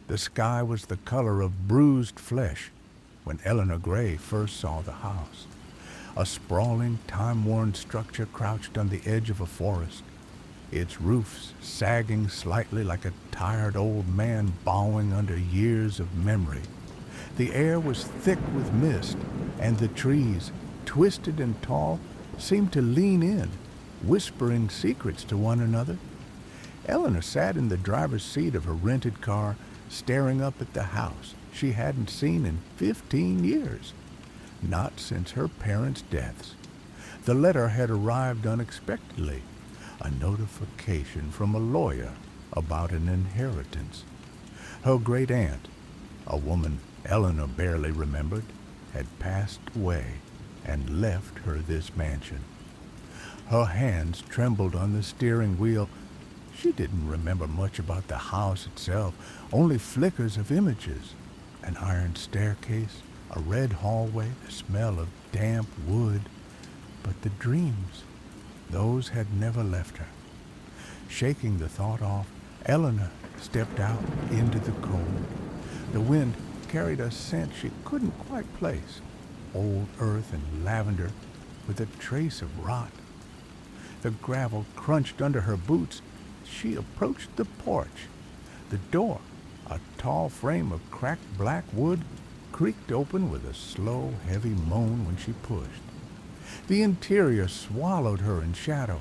The sky was the color of bruised flesh when Eleanor Gray first saw the house. A sprawling, time-worn structure crouched on the edge of a forest, its roofs sagging slightly like a tired old man bowing under years of memory. The air was thick with mist, and the trees, twisted and tall, seemed to lean in, whispering secrets to one another. Eleanor sat in the driver's seat of her rented car, staring up at the house she hadn't seen in 15 years. Not since her parents' deaths. The letter had arrived unexpectedly, a notification from a lawyer about an inheritance. Her great aunt, a woman Eleanor barely remembered, had passed away and left her this mansion. Her hands trembled on the steering wheel. She didn't remember much about the house itself, only flickers of images. An iron staircase, a red hallway, the smell of damp wood. But the dreams, those had never left her. Shaking the thought off, Eleanor stepped out into the cold. The wind carried a scent she couldn't quite place, old earth and lavender with a trace of rot. The gravel crunched under her boots. She approached the porch. The door, a tall frame of cracked black wood, creaked open with a slow, heavy moan when she pushed. The interior swallowed her in shadow.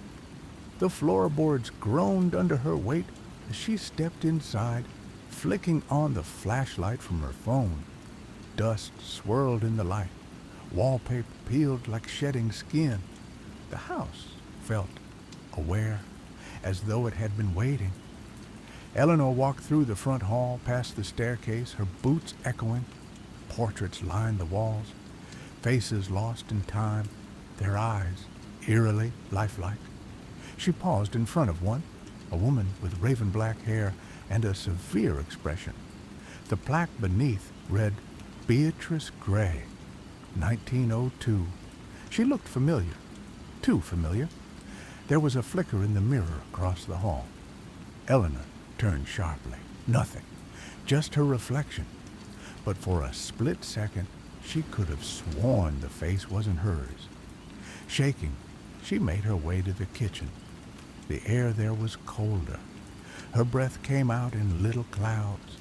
The floorboards groaned under her weight as she stepped inside, flicking on the flashlight from her phone. Dust swirled in the light. Wallpaper peeled like shedding skin. The house felt aware, as though it had been waiting. Eleanor walked through the front hall, past the staircase, her boots echoing. Portraits lined the walls, faces lost in time, their eyes eerily lifelike. She paused in front of one, a woman with raven black hair and a severe expression. The plaque beneath read, Beatrice Gray, 1902. She looked familiar, too familiar. There was a flicker in the mirror across the hall. Eleanor turned sharply. Nothing, just her reflection. But for a split second, she could have sworn the face wasn't hers. Shaking, she made her way to the kitchen. The air there was colder. Her breath came out in little clouds.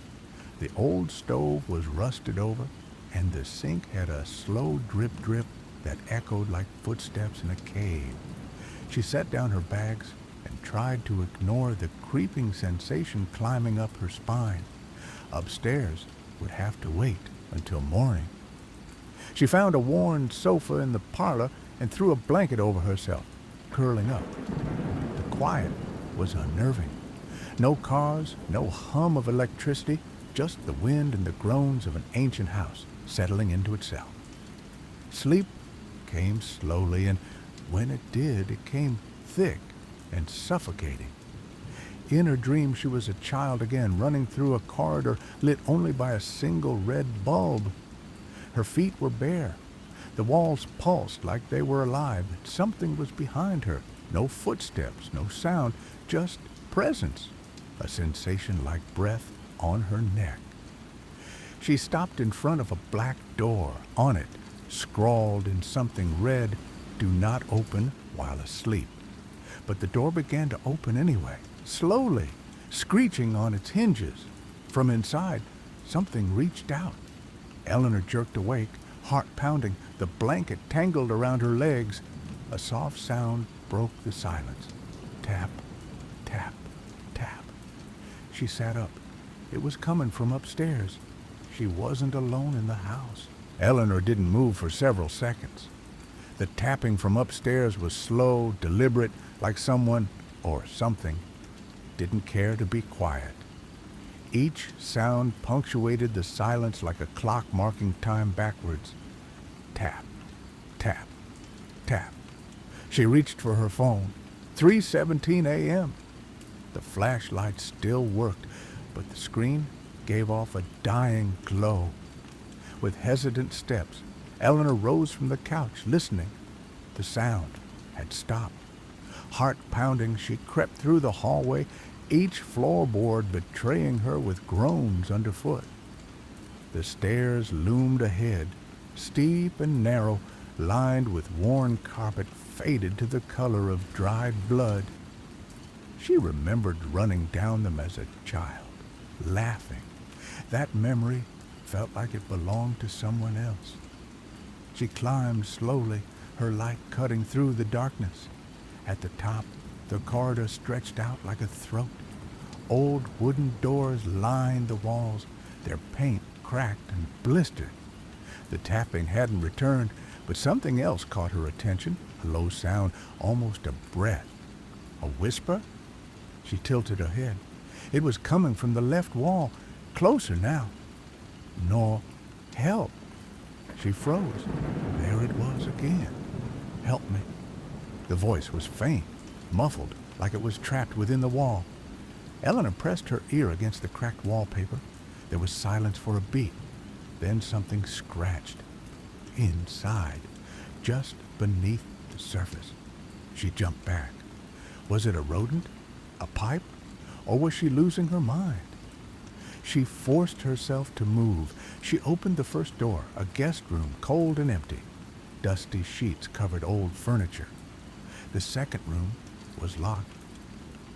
The old stove was rusted over, and the sink had a slow drip-drip that echoed like footsteps in a cave. She set down her bags and tried to ignore the creeping sensation climbing up her spine. Upstairs would have to wait until morning. She found a worn sofa in the parlor and threw a blanket over herself, curling up. The quiet was unnerving. No cars, no hum of electricity, just the wind and the groans of an ancient house settling into itself. Sleep came slowly, and when it did, it came thick and suffocating. In her dream, she was a child again, running through a corridor lit only by a single red bulb. Her feet were bare. The walls pulsed like they were alive. Something was behind her. No footsteps, no sound, just presence. A sensation like breath on her neck. She stopped in front of a black door. On it, scrawled in something red, "Do not open while asleep." But the door began to open anyway, slowly, screeching on its hinges. From inside, something reached out. Eleanor jerked awake, heart pounding, the blanket tangled around her legs. A soft sound broke the silence. Tap, tap, tap. She sat up. It was coming from upstairs. She wasn't alone in the house. Eleanor didn't move for several seconds. The tapping from upstairs was slow, deliberate, like someone, or something, didn't care to be quiet. Each sound punctuated the silence like a clock marking time backwards. Tap, tap, tap. She reached for her phone. 3:17 a.m. The flashlight still worked, but the screen gave off a dying glow. With hesitant steps, Eleanor rose from the couch, listening. The sound had stopped. Heart pounding, she crept through the hallway each floorboard betraying her with groans underfoot. The stairs loomed ahead, steep and narrow, lined with worn carpet faded to the color of dried blood. She remembered running down them as a child, laughing. That memory felt like it belonged to someone else. She climbed slowly, her light cutting through the darkness. At the top, the corridor stretched out like a throat. Old wooden doors lined the walls, their paint cracked and blistered. The tapping hadn't returned, but something else caught her attention, a low sound, almost a breath. A whisper? She tilted her head. It was coming from the left wall, closer now. No, help. She froze. There it was again. Help me. The voice was faint, muffled, like it was trapped within the wall. Eleanor pressed her ear against the cracked wallpaper. There was silence for a beat. Then something scratched. Inside, just beneath the surface. She jumped back. Was it a rodent? A pipe? Or was she losing her mind? She forced herself to move. She opened the first door, a guest room, cold and empty. Dusty sheets covered old furniture. The second room was locked.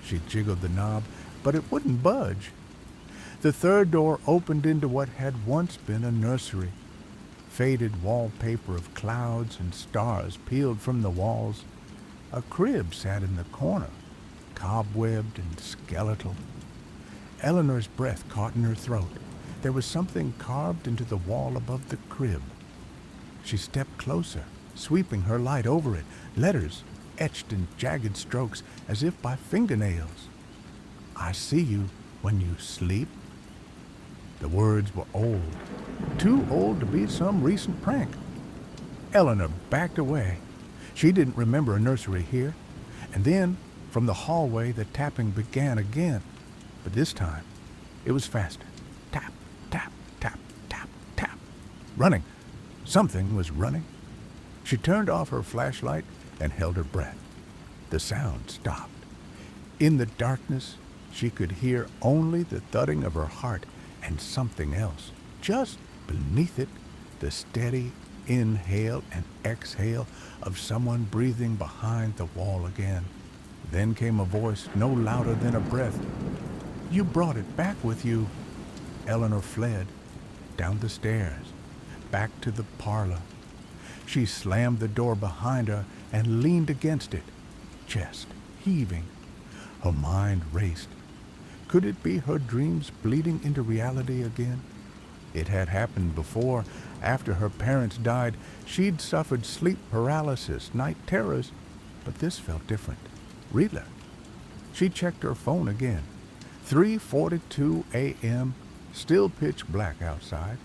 She jiggled the knob, but it wouldn't budge. The third door opened into what had once been a nursery. Faded wallpaper of clouds and stars peeled from the walls. A crib sat in the corner, cobwebbed and skeletal. Eleanor's breath caught in her throat. There was something carved into the wall above the crib. She stepped closer, sweeping her light over it, letters etched in jagged strokes as if by fingernails. I see you when you sleep. The words were old, too old to be some recent prank. Eleanor backed away. She didn't remember a nursery here. And then, from the hallway, the tapping began again. But this time, it was faster. Tap, tap, tap, tap, tap. Running. Something was running. She turned off her flashlight and held her breath. The sound stopped. In the darkness, she could hear only the thudding of her heart and something else. Just beneath it, the steady inhale and exhale of someone breathing behind the wall again. Then came a voice no louder than a breath. You brought it back with you. Eleanor fled, down the stairs, back to the parlor. She slammed the door behind her and leaned against it, chest heaving. Her mind raced. Could it be her dreams bleeding into reality again? It had happened before. After her parents died, she'd suffered sleep paralysis, night terrors, but this felt different, realer. She checked her phone again. 3:42 a.m., still pitch black outside.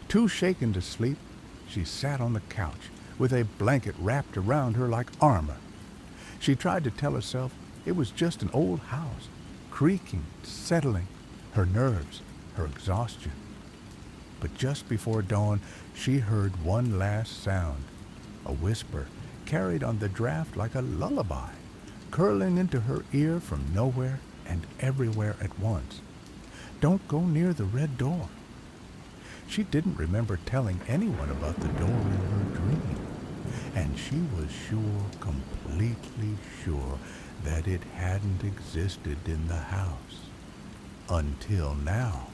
Too shaken to sleep, she sat on the couch with a blanket wrapped around her like armor. She tried to tell herself it was just an old house, creaking, settling, her nerves, her exhaustion. But just before dawn, she heard one last sound, a whisper carried on the draft like a lullaby, curling into her ear from nowhere and everywhere at once. Don't go near the red door. She didn't remember telling anyone about the door in her dream, and she was sure, completely sure, that it hadn't existed in the house. Until now.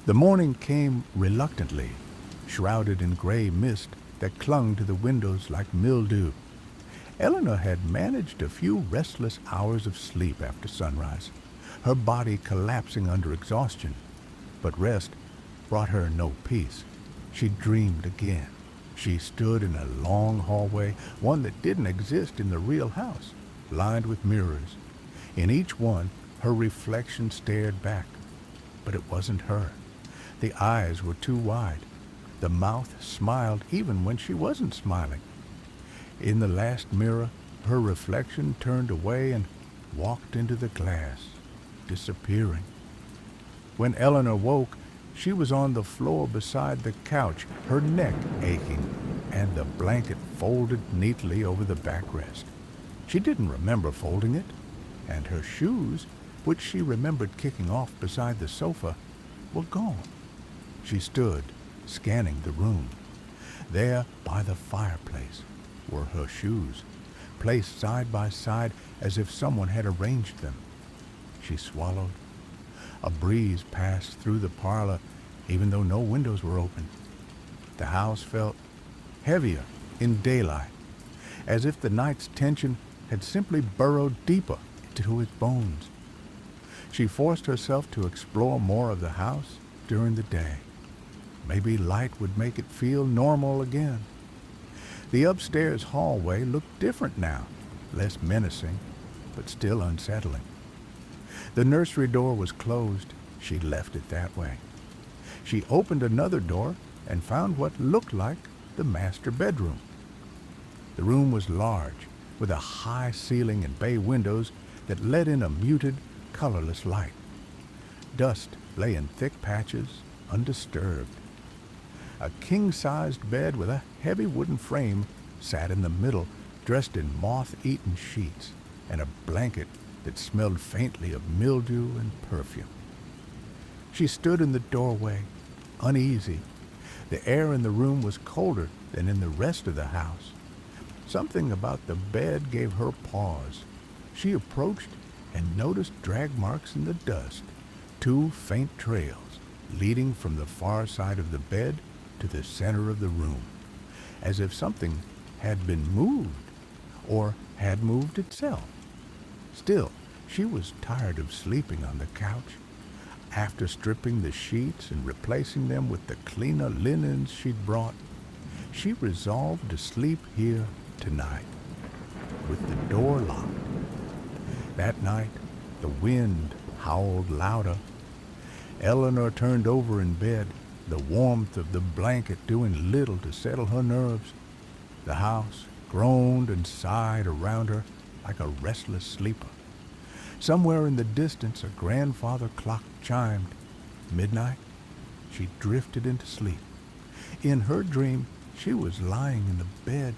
The morning came reluctantly, shrouded in gray mist that clung to the windows like mildew. Eleanor had managed a few restless hours of sleep after sunrise, her body collapsing under exhaustion. But rest brought her no peace. She dreamed again. She stood in a long hallway, one that didn't exist in the real house, lined with mirrors. In each one, her reflection stared back. But it wasn't her. The eyes were too wide. The mouth smiled even when she wasn't smiling. In the last mirror, her reflection turned away and walked into the glass, disappearing. When Eleanor woke, she was on the floor beside the couch, her neck aching, and the blanket folded neatly over the backrest. She didn't remember folding it, and her shoes, which she remembered kicking off beside the sofa, were gone. She stood, scanning the room. There, by the fireplace, were her shoes, placed side by side as if someone had arranged them. She swallowed. A breeze passed through the parlor, even though no windows were open. The house felt heavier in daylight, as if the night's tension had simply burrowed deeper into its bones. She forced herself to explore more of the house during the day. Maybe light would make it feel normal again. The upstairs hallway looked different now, less menacing, but still unsettling. The nursery door was closed. She left it that way. She opened another door and found what looked like the master bedroom. The room was large, with a high ceiling and bay windows that let in a muted, colorless light. Dust lay in thick patches, undisturbed. A king-sized bed with a heavy wooden frame sat in the middle, dressed in moth-eaten sheets and a blanket that smelled faintly of mildew and perfume. She stood in the doorway, uneasy. The air in the room was colder than in the rest of the house. Something about the bed gave her pause. She approached and noticed drag marks in the dust, two faint trails leading from the far side of the bed to the center of the room, as if something had been moved or had moved itself. Still, she was tired of sleeping on the couch. After stripping the sheets and replacing them with the cleaner linens she'd brought, she resolved to sleep here tonight, with the door locked. That night, the wind howled louder. Eleanor turned over in bed, the warmth of the blanket doing little to settle her nerves. The house groaned and sighed around her like a restless sleeper. Somewhere in the distance, a grandfather clock chimed. Midnight. She drifted into sleep. In her dream, she was lying in the bed,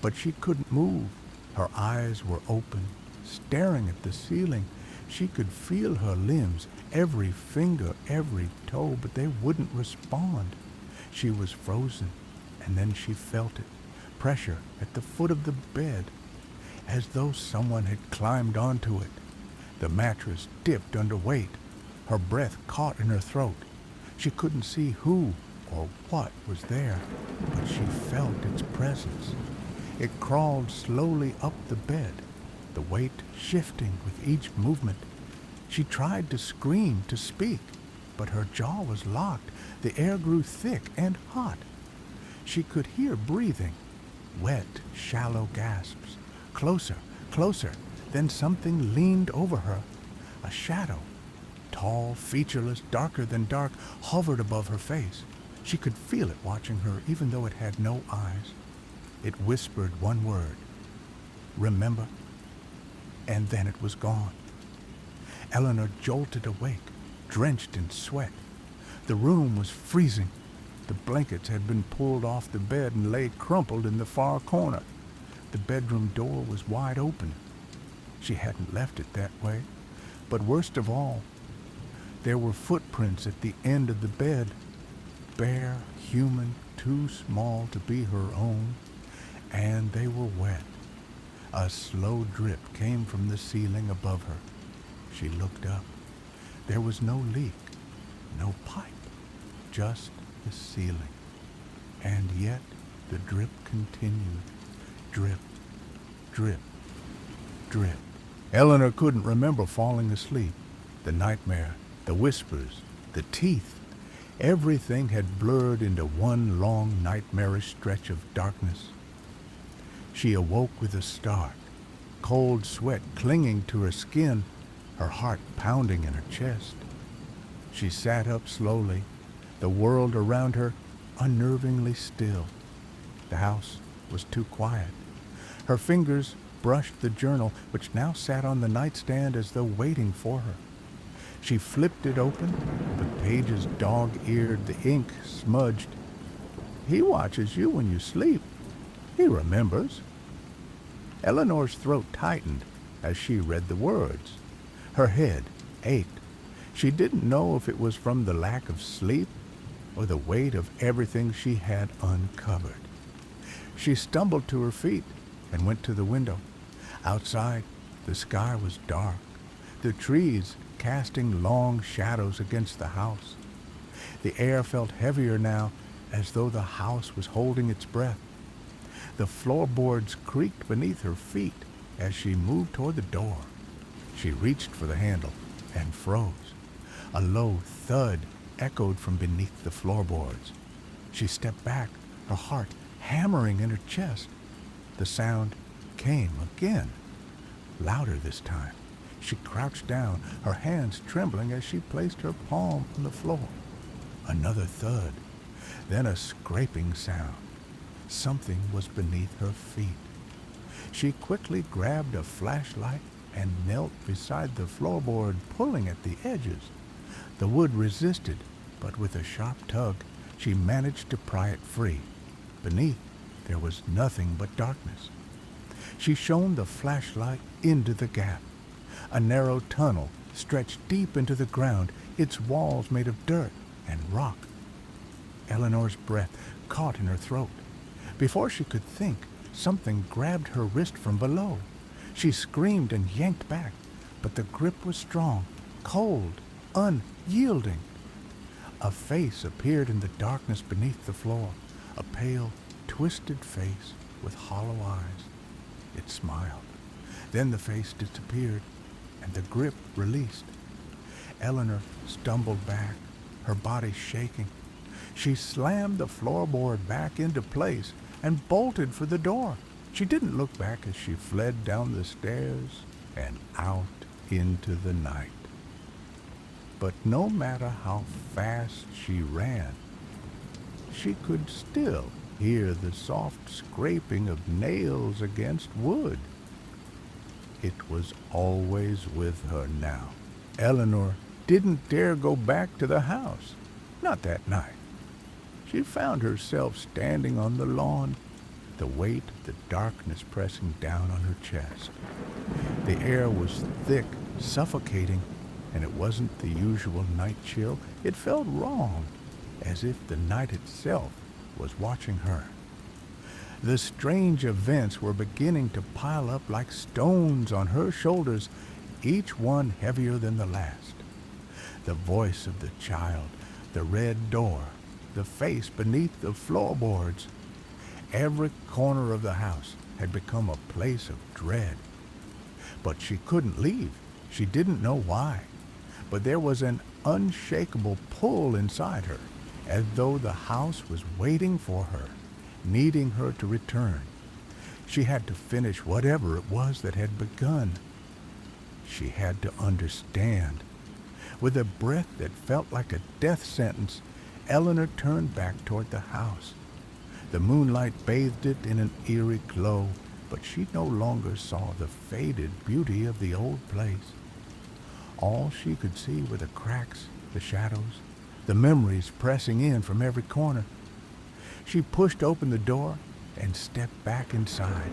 but she couldn't move. Her eyes were open, staring at the ceiling. She could feel her limbs, every finger, every toe, but they wouldn't respond. She was frozen, and then she felt it, pressure at the foot of the bed, as though someone had climbed onto it. The mattress dipped under weight. Her breath caught in her throat. She couldn't see who or what was there, but she felt its presence. It crawled slowly up the bed, the weight shifting with each movement. She tried to scream, to speak, but her jaw was locked. The air grew thick and hot. She could hear breathing, wet, shallow gasps. Closer, closer. Then something leaned over her. A shadow, tall, featureless, darker than dark, hovered above her face. She could feel it watching her, even though it had no eyes. It whispered one word, "Remember," and then it was gone. Eleanor jolted awake, drenched in sweat. The room was freezing. The blankets had been pulled off the bed and lay crumpled in the far corner. The bedroom door was wide open. She hadn't left it that way. But worst of all, there were footprints at the end of the bed, bare, human, too small to be her own, and they were wet. A slow drip came from the ceiling above her. She looked up. There was no leak, no pipe, just the ceiling. And yet the drip continued. Drip, drip, drip. Eleanor couldn't remember falling asleep. The nightmare, the whispers, the teeth, everything had blurred into one long nightmarish stretch of darkness. She awoke with a start, cold sweat clinging to her skin, her heart pounding in her chest. She sat up slowly, the world around her unnervingly still. The house was too quiet. Her fingers brushed the journal, which now sat on the nightstand as though waiting for her. She flipped it open, the pages dog-eared, the ink smudged. "He watches you when you sleep. He remembers." Eleanor's throat tightened as she read the words. Her head ached. She didn't know if it was from the lack of sleep or the weight of everything she had uncovered. She stumbled to her feet and went to the window. Outside, the sky was dark, the trees casting long shadows against the house. The air felt heavier now, as though the house was holding its breath. The floorboards creaked beneath her feet as she moved toward the door. She reached for the handle and froze. A low thud echoed from beneath the floorboards. She stepped back, her heart hammering in her chest. The sound came again, louder this time. She crouched down, her hands trembling as she placed her palm on the floor. Another thud, then a scraping sound. Something was beneath her feet. She quickly grabbed a flashlight and knelt beside the floorboard, pulling at the edges. The wood resisted, but with a sharp tug, she managed to pry it free. Beneath, there was nothing but darkness. She shone the flashlight into the gap. A narrow tunnel stretched deep into the ground, its walls made of dirt and rock. Eleanor's breath caught in her throat. Before she could think, something grabbed her wrist from below. She screamed and yanked back, but the grip was strong, cold, unyielding. A face appeared in the darkness beneath the floor, a pale, twisted face with hollow eyes. It smiled. Then the face disappeared, and the grip released. Eleanor stumbled back, her body shaking. She slammed the floorboard back into place and bolted for the door. She didn't look back as she fled down the stairs and out into the night. But no matter how fast she ran, she could still hear the soft scraping of nails against wood. It was always with her now. Eleanor didn't dare go back to the house, not that night. She found herself standing on the lawn, the weight of the darkness pressing down on her chest. The air was thick, suffocating, and it wasn't the usual night chill. It felt wrong, as if the night itself was watching her. The strange events were beginning to pile up like stones on her shoulders, each one heavier than the last. The voice of the child, the red door, the face beneath the floorboards. Every corner of the house had become a place of dread. But she couldn't leave. She didn't know why. But there was an unshakable pull inside her, as though the house was waiting for her, needing her to return. She had to finish whatever it was that had begun. She had to understand. With a breath that felt like a death sentence, Eleanor turned back toward the house. The moonlight bathed it in an eerie glow, but she no longer saw the faded beauty of the old place. All she could see were the cracks, the shadows, the memories pressing in from every corner. She pushed open the door and stepped back inside,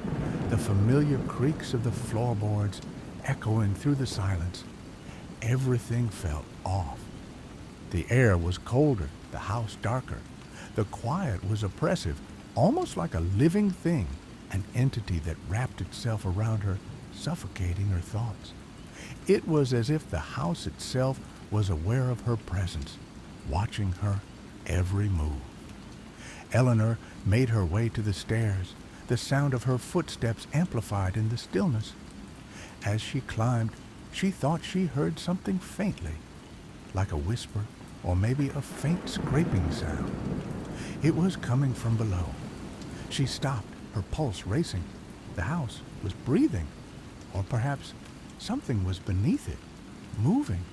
the familiar creaks of the floorboards echoing through the silence. Everything felt off. The air was colder, the house darker. The quiet was oppressive, almost like a living thing, an entity that wrapped itself around her, suffocating her thoughts. It was as if the house itself was aware of her presence, watching her every move. Eleanor made her way to the stairs, the sound of her footsteps amplified in the stillness. As she climbed, she thought she heard something faintly, like a whisper or maybe a faint scraping sound. It was coming from below. She stopped, her pulse racing. The house was breathing, or perhaps something was beneath it, moving,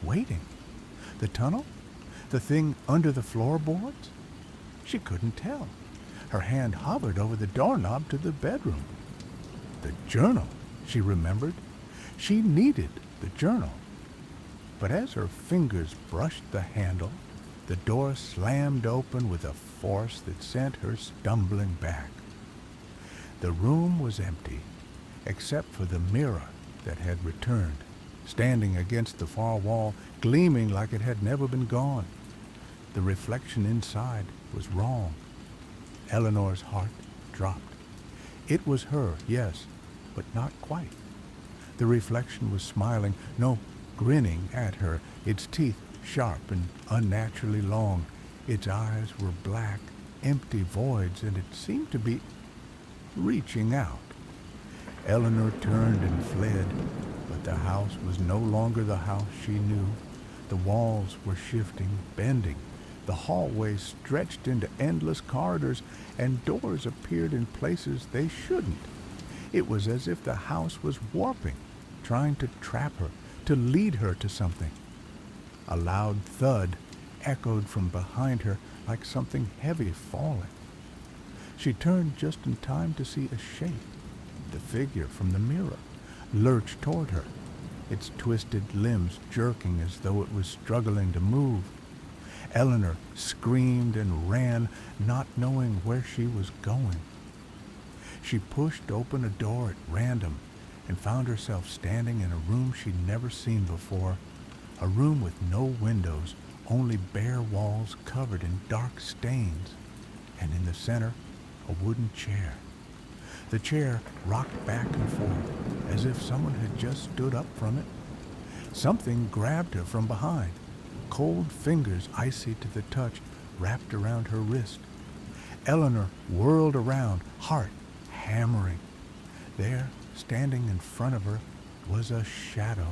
waiting. The tunnel? The thing under the floorboards? She couldn't tell. Her hand hovered over the doorknob to the bedroom. The journal, she remembered. She needed the journal. But as her fingers brushed the handle, the door slammed open with a force that sent her stumbling back. The room was empty, except for the mirror that had returned. standing against the far wall, gleaming like it had never been gone. The reflection inside was wrong. Eleanor's heart dropped. It was her, yes, but not quite. The reflection was smiling, no, grinning at her, its teeth sharp and unnaturally long. Its eyes were black, empty voids, and it seemed to be reaching out. Eleanor turned and fled, but the house was no longer the house she knew. The walls were shifting, bending. The hallways stretched into endless corridors, and doors appeared in places they shouldn't. It was as if the house was warping, trying to trap her, to lead her to something. A loud thud echoed from behind her like something heavy falling. She turned just in time to see a shape, the figure from the mirror, lurch toward her, its twisted limbs jerking as though it was struggling to move. Eleanor screamed and ran, not knowing where she was going. She pushed open a door at random and found herself standing in a room she'd never seen before, a room with no windows, only bare walls covered in dark stains, and in the center, a wooden chair. The chair rocked back and forth as if someone had just stood up from it. Something grabbed her from behind. Cold fingers, icy to the touch, wrapped around her wrist. Eleanor whirled around, heart hammering. There, standing in front of her, was a shadow,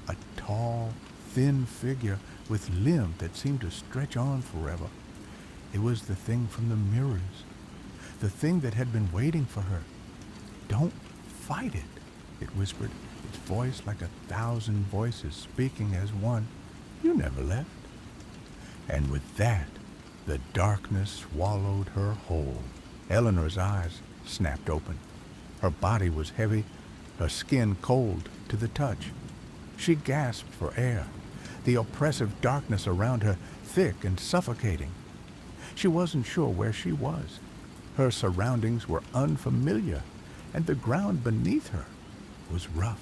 a tall, thin figure with limbs that seemed to stretch on forever. It was the thing from the mirrors, the thing that had been waiting for her. "Don't fight it," it whispered, its voice like 1,000 voices speaking as one. "You never left." And with that, the darkness swallowed her whole. Eleanor's eyes snapped open. Her body was heavy, her skin cold to the touch. She gasped for air, the oppressive darkness around her thick and suffocating. She wasn't sure where she was. Her surroundings were unfamiliar, and the ground beneath her was rough,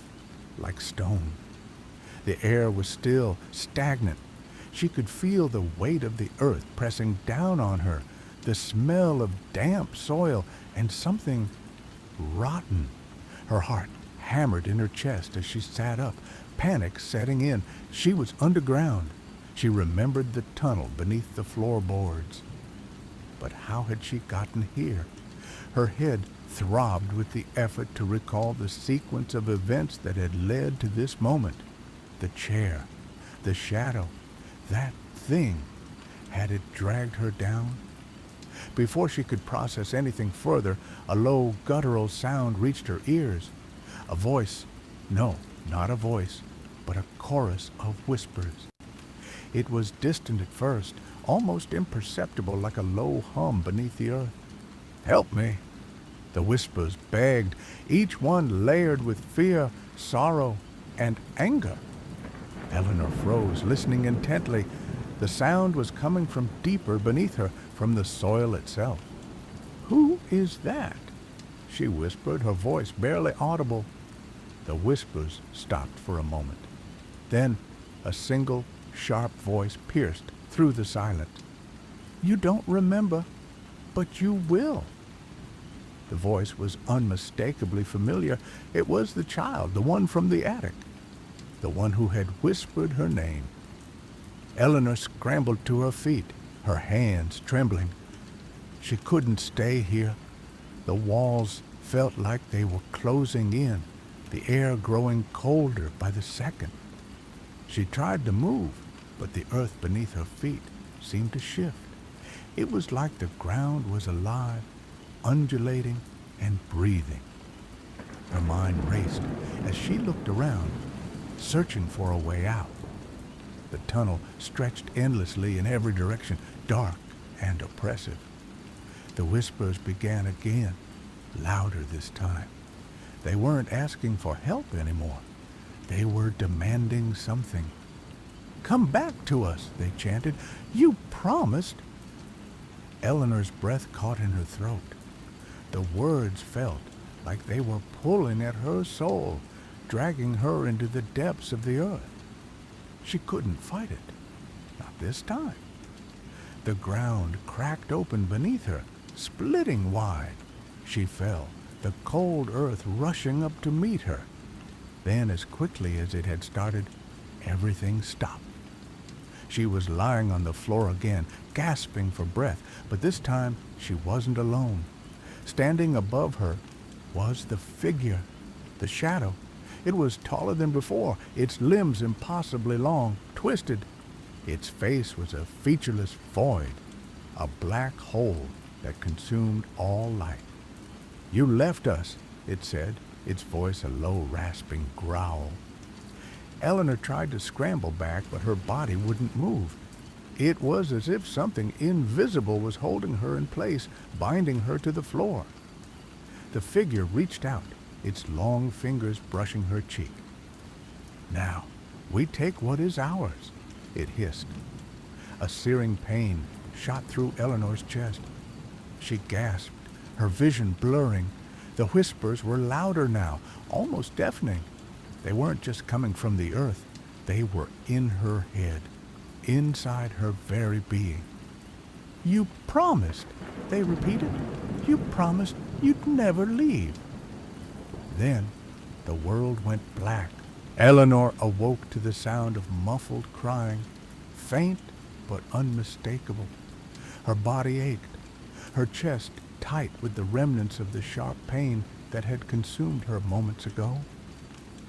like stone. The air was still, stagnant. She could feel the weight of the earth pressing down on her, the smell of damp soil, and something rotten. Her heart hammered in her chest as she sat up, panic setting in. She was underground. She remembered the tunnel beneath the floorboards. But how had she gotten here? Her head throbbed with the effort to recall the sequence of events that had led to this moment. The chair, the shadow, that thing. Had it dragged her down? Before she could process anything further, a low, guttural sound reached her ears. A voice, no, not a voice, but a chorus of whispers. It was distant at first, almost imperceptible, like a low hum beneath the earth. "Help me," the whispers begged, each one layered with fear, sorrow, and anger. Eleanor froze, listening intently. The sound was coming from deeper beneath her, from the soil itself. "Who is that?" she whispered, her voice barely audible. The whispers stopped for a moment. Then a single, sharp voice pierced through the silence. "You don't remember, but you will." The voice was unmistakably familiar. It was the child, the one from the attic, the one who had whispered her name. Eleanor scrambled to her feet, her hands trembling. She couldn't stay here. The walls felt like they were closing in, the air growing colder by the second. She tried to move, but the earth beneath her feet seemed to shift. It was like the ground was alive, undulating and breathing. Her mind raced as she looked around, searching for a way out. The tunnel stretched endlessly in every direction, dark and oppressive. The whispers began again, louder this time. They weren't asking for help anymore. They were demanding something. "Come back to us," they chanted. "You promised." Eleanor's breath caught in her throat. The words felt like they were pulling at her soul. dragging her into the depths of the earth. She couldn't fight it. Not this time. The ground cracked open beneath her, splitting wide. She fell, the cold earth rushing up to meet her. Then, as quickly as it had started, everything stopped. She was lying on the floor again, gasping for breath, but this time she wasn't alone. Standing above her was the figure, the shadow. It was taller than before, its limbs impossibly long, twisted. Its face was a featureless void, a black hole that consumed all light. "You left us," it said, its voice a low, rasping growl. Eleanor tried to scramble back, but her body wouldn't move. It was as if something invisible was holding her in place, binding her to the floor. The figure reached out, its long fingers brushing her cheek. "Now, we take what is ours," it hissed. A searing pain shot through Eleanor's chest. She gasped, her vision blurring. The whispers were louder now, almost deafening. They weren't just coming from the earth. They were in her head, inside her very being. "You promised," they repeated. "You promised you'd never leave." Then the world went black. Eleanor awoke to the sound of muffled crying, faint but unmistakable. Her body ached, her chest tight with the remnants of the sharp pain that had consumed her moments ago.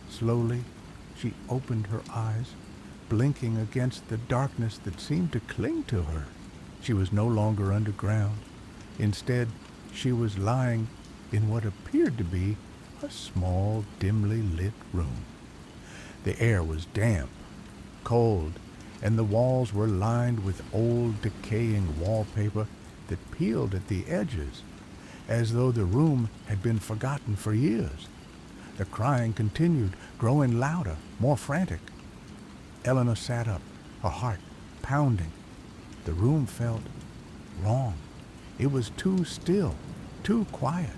Slowly, she opened her eyes, blinking against the darkness that seemed to cling to her. She was no longer underground. Instead, she was lying in what appeared to be a small, dimly lit room. The air was damp, cold, and the walls were lined with old, decaying wallpaper that peeled at the edges, as though the room had been forgotten for years. The crying continued, growing louder, more frantic. Eleanor sat up, her heart pounding. The room felt wrong. It was too still, too quiet.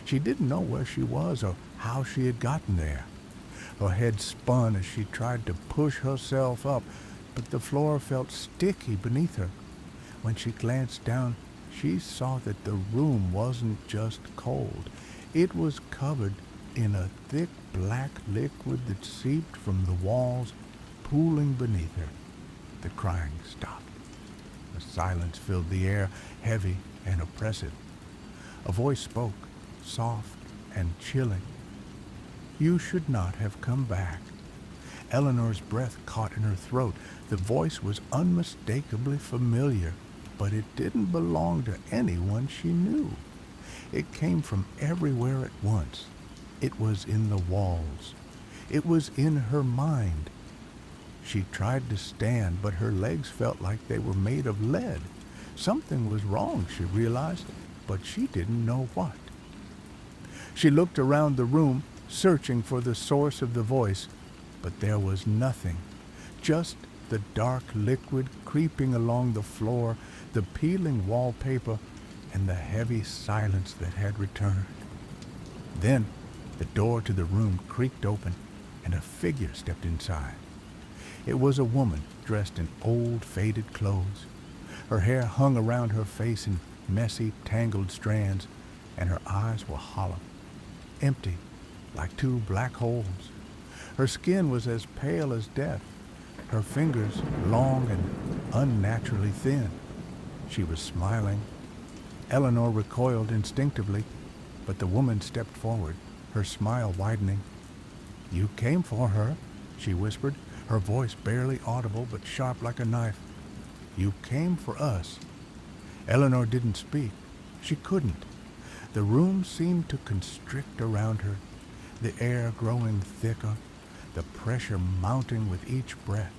She didn't know where she was or how she had gotten there. Her head spun as she tried to push herself up, but the floor felt sticky beneath her. When she glanced down, she saw that the room wasn't just cold. It was covered in a thick black liquid that seeped from the walls, pooling beneath her. The crying stopped. A silence filled the air, heavy and oppressive. A voice spoke, soft and chilling. "You should not have come back." Eleanor's breath caught in her throat. The voice was unmistakably familiar, but it didn't belong to anyone she knew. It came from everywhere at once. It was in the walls. It was in her mind. She tried to stand, but her legs felt like they were made of lead. Something was wrong, she realized, but she didn't know what. She looked around the room, searching for the source of the voice, but there was nothing. Just the dark liquid creeping along the floor, the peeling wallpaper, and the heavy silence that had returned. Then the door to the room creaked open, and a figure stepped inside. It was a woman dressed in old, faded clothes. Her hair hung around her face in messy, tangled strands, and her eyes were hollow, empty, like two black holes. Her skin was as pale as death, her fingers long and unnaturally thin. She was smiling. Eleanor recoiled instinctively, but the woman stepped forward, her smile widening. "You came for her," she whispered, her voice barely audible but sharp like a knife. "You came for us." Eleanor didn't speak. She couldn't. The room seemed to constrict around her, the air growing thicker, the pressure mounting with each breath.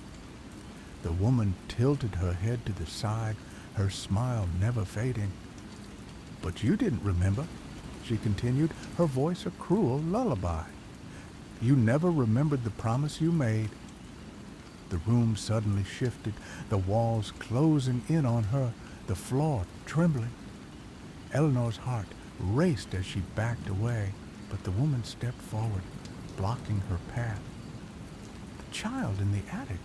The woman tilted her head to the side, her smile never fading. "But you didn't remember," she continued, her voice a cruel lullaby. "You never remembered the promise you made." The room suddenly shifted, the walls closing in on her, the floor trembling. Eleanor's heart raced as she backed away, but the woman stepped forward, blocking her path. "The child in the attic,"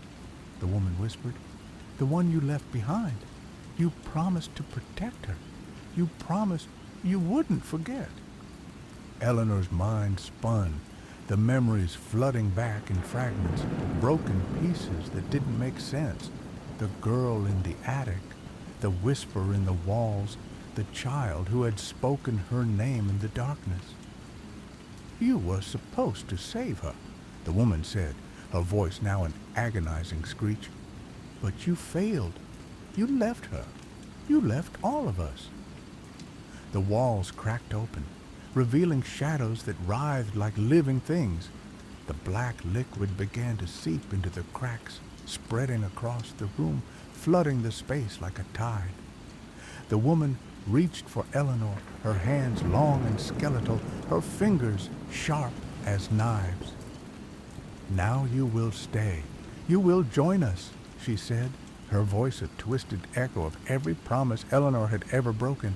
the woman whispered. "The one you left behind. You promised to protect her. You promised you wouldn't forget." Eleanor's mind spun, the memories flooding back in fragments, broken pieces that didn't make sense. The girl in the attic, the whisper in the walls, the child who had spoken her name in the darkness. "You were supposed to save her," the woman said, her voice now an agonizing screech. "But you failed. You left her. You left all of us." The walls cracked open, revealing shadows that writhed like living things. The black liquid began to seep into the cracks, spreading across the room, flooding the space like a tide. The woman reached for Eleanor, her hands long and skeletal, her fingers sharp as knives. "Now you will stay. You will join us," she said, her voice a twisted echo of every promise Eleanor had ever broken.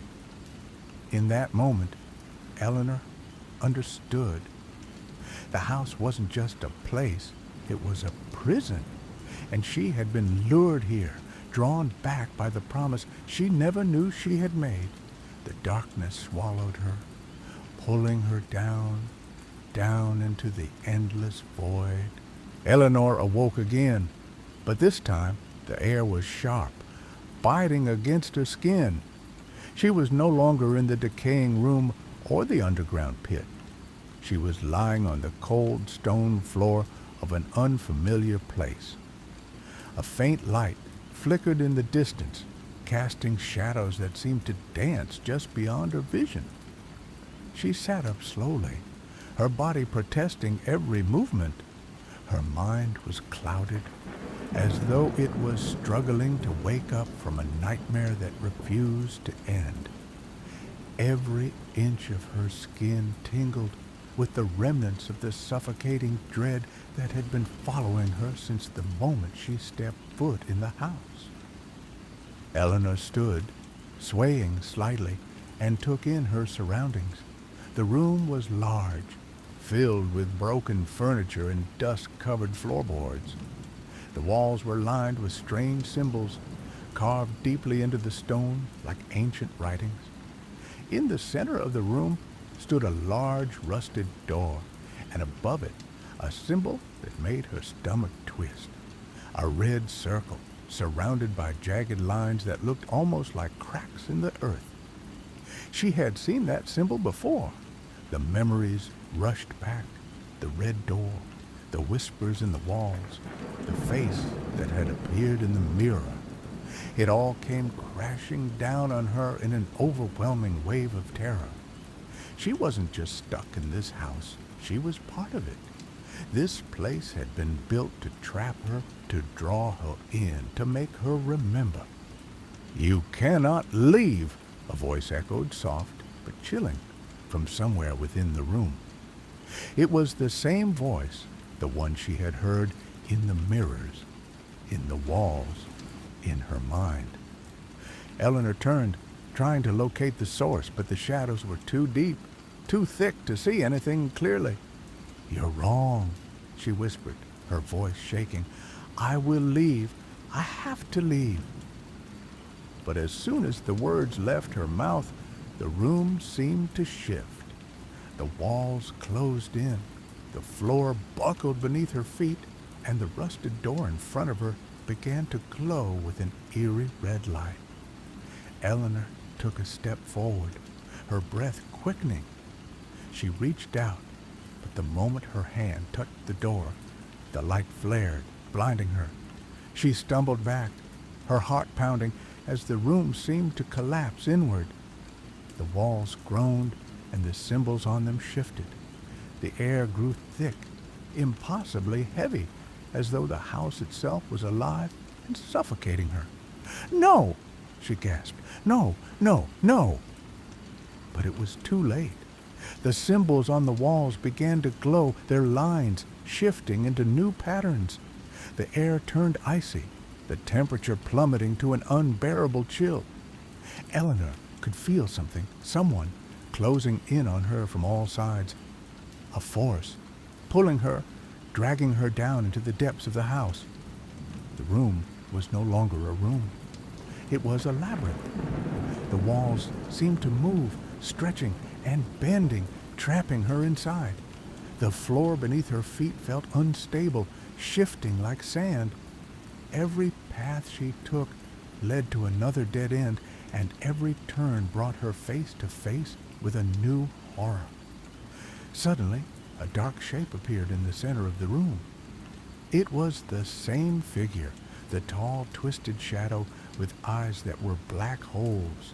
In that moment, Eleanor understood. The house wasn't just a place, it was a prison, and she had been lured here, drawn back by the promise she never knew she had made. The darkness swallowed her, pulling her down, down into the endless void. Eleanor awoke again, but this time the air was sharp, biting against her skin. She was no longer in the decaying room or the underground pit. She was lying on the cold stone floor of an unfamiliar place. A faint light flickered in the distance, casting shadows that seemed to dance just beyond her vision. She sat up slowly, her body protesting every movement. Her mind was clouded, as though it was struggling to wake up from a nightmare that refused to end. Every inch of her skin tingled with the remnants of the suffocating dread that had been following her since the moment she stepped foot in the house. Eleanor stood, swaying slightly, and took in her surroundings. The room was large, filled with broken furniture and dust-covered floorboards. The walls were lined with strange symbols, carved deeply into the stone like ancient writings. In the center of the room stood a large rusted door, and above it a symbol that made her stomach twist. A red circle surrounded by jagged lines that looked almost like cracks in the earth. She had seen that symbol before. The memories rushed back, the red door, the whispers in the walls, the face that had appeared in the mirror. It all came crashing down on her in an overwhelming wave of terror. She wasn't just stuck in this house, she was part of it. This place had been built to trap her, to draw her in, to make her remember. "You cannot leave," a voice echoed, soft but chilling, from somewhere within the room. It was the same voice, the one she had heard in the mirrors, in the walls, in her mind. Eleanor turned, trying to locate the source, but the shadows were too deep, too thick to see anything clearly. "You're wrong," she whispered, her voice shaking. "I will leave. I have to leave." But as soon as the words left her mouth, the room seemed to shift. The walls closed in, the floor buckled beneath her feet, and the rusted door in front of her began to glow with an eerie red light. Eleanor took a step forward, her breath quickening. She reached out, but the moment her hand touched the door, the light flared, blinding her. She stumbled back, her heart pounding as the room seemed to collapse inward. The walls groaned and the symbols on them shifted. The air grew thick, impossibly heavy, as though the house itself was alive and suffocating her. "No!" she gasped. "No, no, no!" But it was too late. The symbols on the walls began to glow, their lines shifting into new patterns. The air turned icy, the temperature plummeting to an unbearable chill. Eleanor could feel something, someone, closing in on her from all sides. A force, pulling her, dragging her down into the depths of the house. The room was no longer a room. It was a labyrinth. The walls seemed to move, stretching and bending, trapping her inside. The floor beneath her feet felt unstable, shifting like sand. Every path she took led to another dead end, and every turn brought her face to face with a new horror. Suddenly, a dark shape appeared in the center of the room. It was the same figure, the tall, twisted shadow with eyes that were black holes.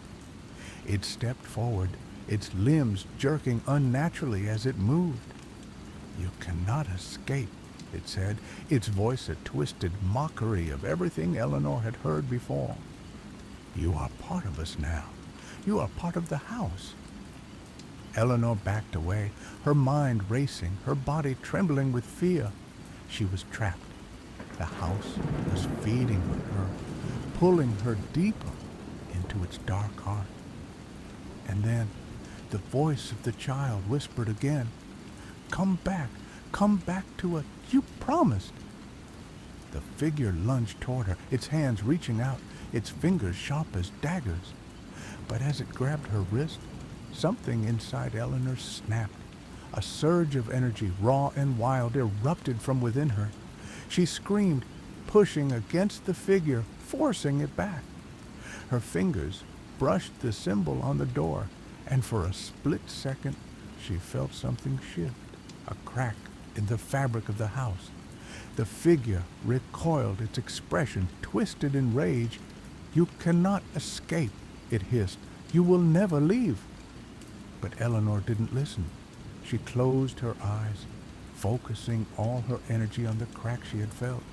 It stepped forward, its limbs jerking unnaturally as it moved. "You cannot escape," it said, its voice a twisted mockery of everything Eleanor had heard before. "You are part of us now. You are part of the house." Eleanor backed away, her mind racing, her body trembling with fear. She was trapped. The house was feeding on her, pulling her deeper into its dark heart. And then the voice of the child whispered again, come back to us. You promised." The figure lunged toward her, its hands reaching out, its fingers sharp as daggers. But as it grabbed her wrist, something inside Eleanor snapped. A surge of energy, raw and wild, erupted from within her. She screamed, pushing against the figure, forcing it back. Her fingers brushed the symbol on the door, and for a split second she felt something shift, a crack in the fabric of the house. The figure recoiled, its expression twisted in rage. "You cannot escape," it hissed. "You will never leave." But Eleanor didn't listen. She closed her eyes, focusing all her energy on the crack she had felt.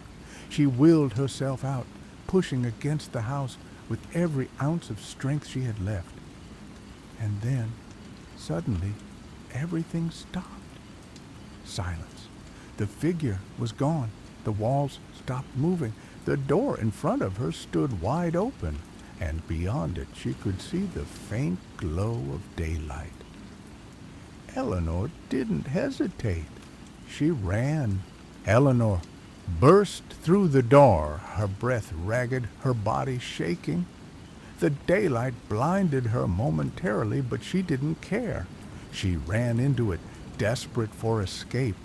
She willed herself out, pushing against the house with every ounce of strength she had left. And then, suddenly, everything stopped. Silence. The figure was gone. The walls stopped moving. The door in front of her stood wide open, and beyond it she could see the faint glow of daylight. Eleanor didn't hesitate. She ran. Eleanor burst through the door, her breath ragged, her body shaking. The daylight blinded her momentarily, but she didn't care. She ran into it, desperate for escape,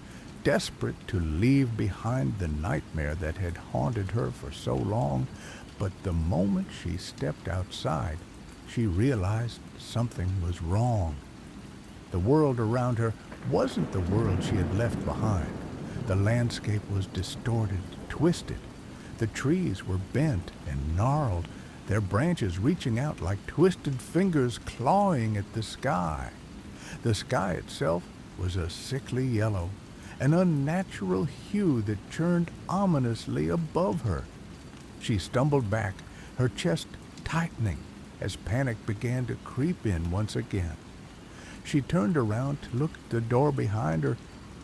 desperate to leave behind the nightmare that had haunted her for so long. But the moment she stepped outside, she realized something was wrong. The world around her wasn't the world she had left behind. The landscape was distorted, twisted. The trees were bent and gnarled, their branches reaching out like twisted fingers clawing at the sky. The sky itself was a sickly yellow, an unnatural hue that churned ominously above her. She stumbled back, her chest tightening as panic began to creep in once again. She turned around to look at the door behind her,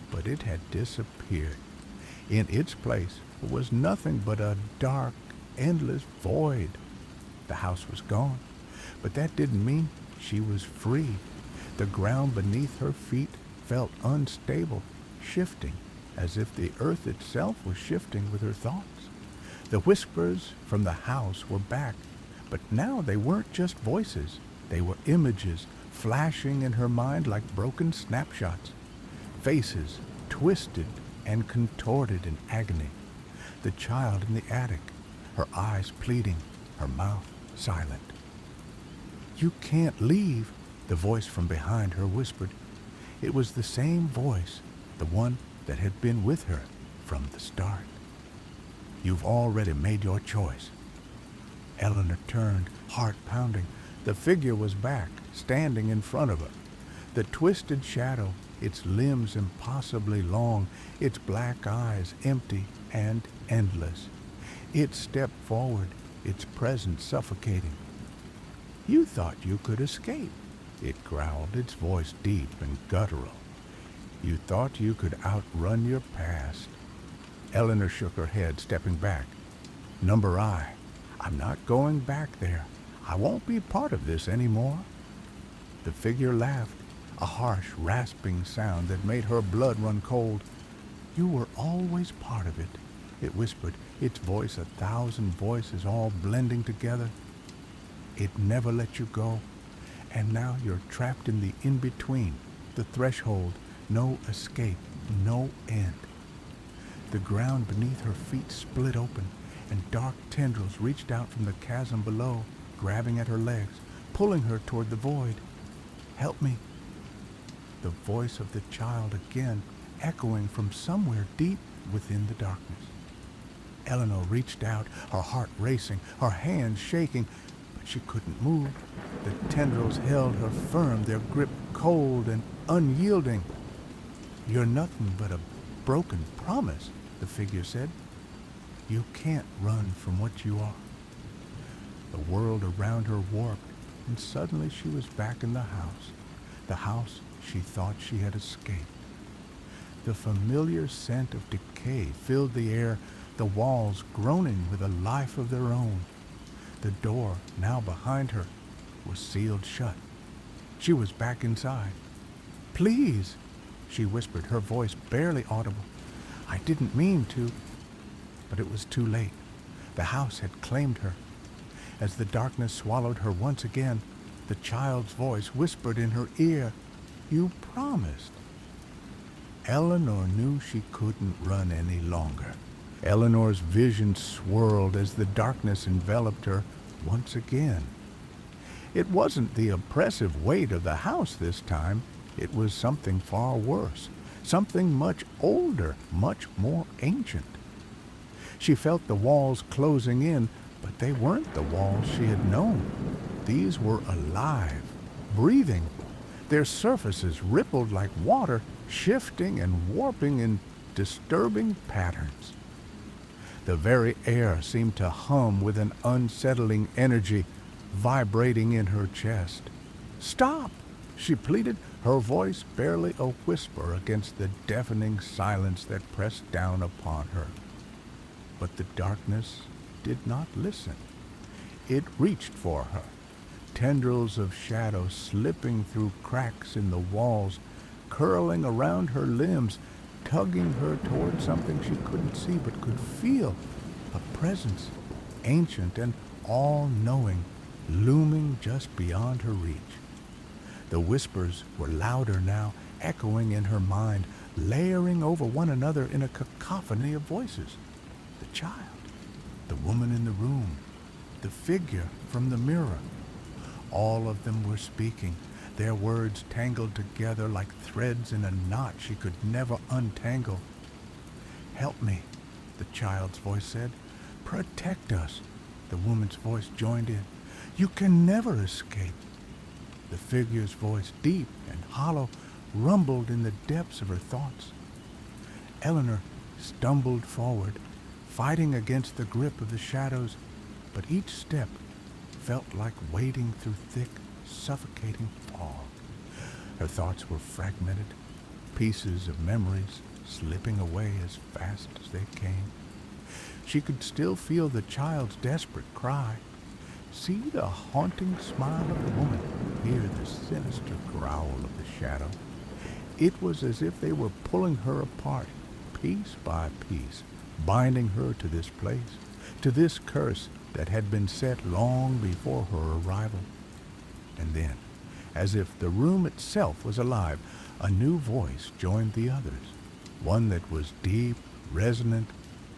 but it had disappeared. In its place was nothing but a dark, endless void. The house was gone, but that didn't mean she was free. The ground beneath her feet felt unstable, shifting, as if the earth itself was shifting with her thoughts. The whispers from the house were back, but now they weren't just voices. They were images flashing in her mind like broken snapshots. Faces twisted and contorted in agony. The child in the attic, her eyes pleading, her mouth silent. "You can't leave," the voice from behind her whispered. It was the same voice, the one that had been with her from the start. "You've already made your choice." Eleanor turned, heart pounding. The figure was back, standing in front of her. The twisted shadow, its limbs impossibly long, its black eyes empty and endless. It stepped forward, its presence suffocating. "You thought you could escape," it growled, its voice deep and guttural. "You thought you could outrun your past." Eleanor shook her head, stepping back. "Number I. I'm not going back there. I won't be part of this anymore." The figure laughed, a harsh, rasping sound that made her blood run cold. You were always part of it, it whispered, its voice a thousand voices all blending together. It never let you go, and now you're trapped in the in-between, the threshold, no escape, no end. The ground beneath her feet split open, and dark tendrils reached out from the chasm below, grabbing at her legs, pulling her toward the void. Help me. The voice of the child again, echoing from somewhere deep within the darkness. Eleanor reached out, her heart racing, her hands shaking, but she couldn't move. The tendrils held her firm, their grip cold and unyielding. You're nothing but a broken promise, the figure said. You can't run from what you are. The world around her warped, and suddenly she was back in the house she thought she had escaped. The familiar scent of decay filled the air, the walls groaning with a life of their own. The door, now behind her, was sealed shut. She was back inside. Please, she whispered, her voice barely audible. I didn't mean to. But it was too late. The house had claimed her. As the darkness swallowed her once again, the child's voice whispered in her ear, You promised. Eleanor knew she couldn't run any longer. Eleanor's vision swirled as the darkness enveloped her once again. It wasn't the oppressive weight of the house this time. It was something far worse, something much older, much more ancient. She felt the walls closing in, but they weren't the walls she had known. These were alive, breathing. Their surfaces rippled like water, shifting and warping in disturbing patterns. The very air seemed to hum with an unsettling energy, vibrating in her chest. Stop, she pleaded, her voice barely a whisper against the deafening silence that pressed down upon her. But the darkness did not listen. It reached for her, tendrils of shadow slipping through cracks in the walls, curling around her limbs, tugging her toward something she couldn't see but could feel, a presence, ancient and all-knowing, looming just beyond her reach. The whispers were louder now, echoing in her mind, layering over one another in a cacophony of voices. The child, the woman in the room, the figure from the mirror. All of them were speaking, their words tangled together like threads in a knot she could never untangle. Help me, the child's voice said. Protect us, the woman's voice joined in. You can never escape. The figure's voice, deep and hollow, rumbled in the depths of her thoughts. Eleanor stumbled forward, fighting against the grip of the shadows, but each step felt like wading through thick, suffocating fog. Her thoughts were fragmented, pieces of memories slipping away as fast as they came. She could still feel the child's desperate cry, see the haunting smile of the woman, hear the sinister growl of the shadow. It was as if they were pulling her apart, piece by piece, binding her to this place, to this curse that had been set long before her arrival. And then, as if the room itself was alive, a new voice joined the others, one that was deep, resonant,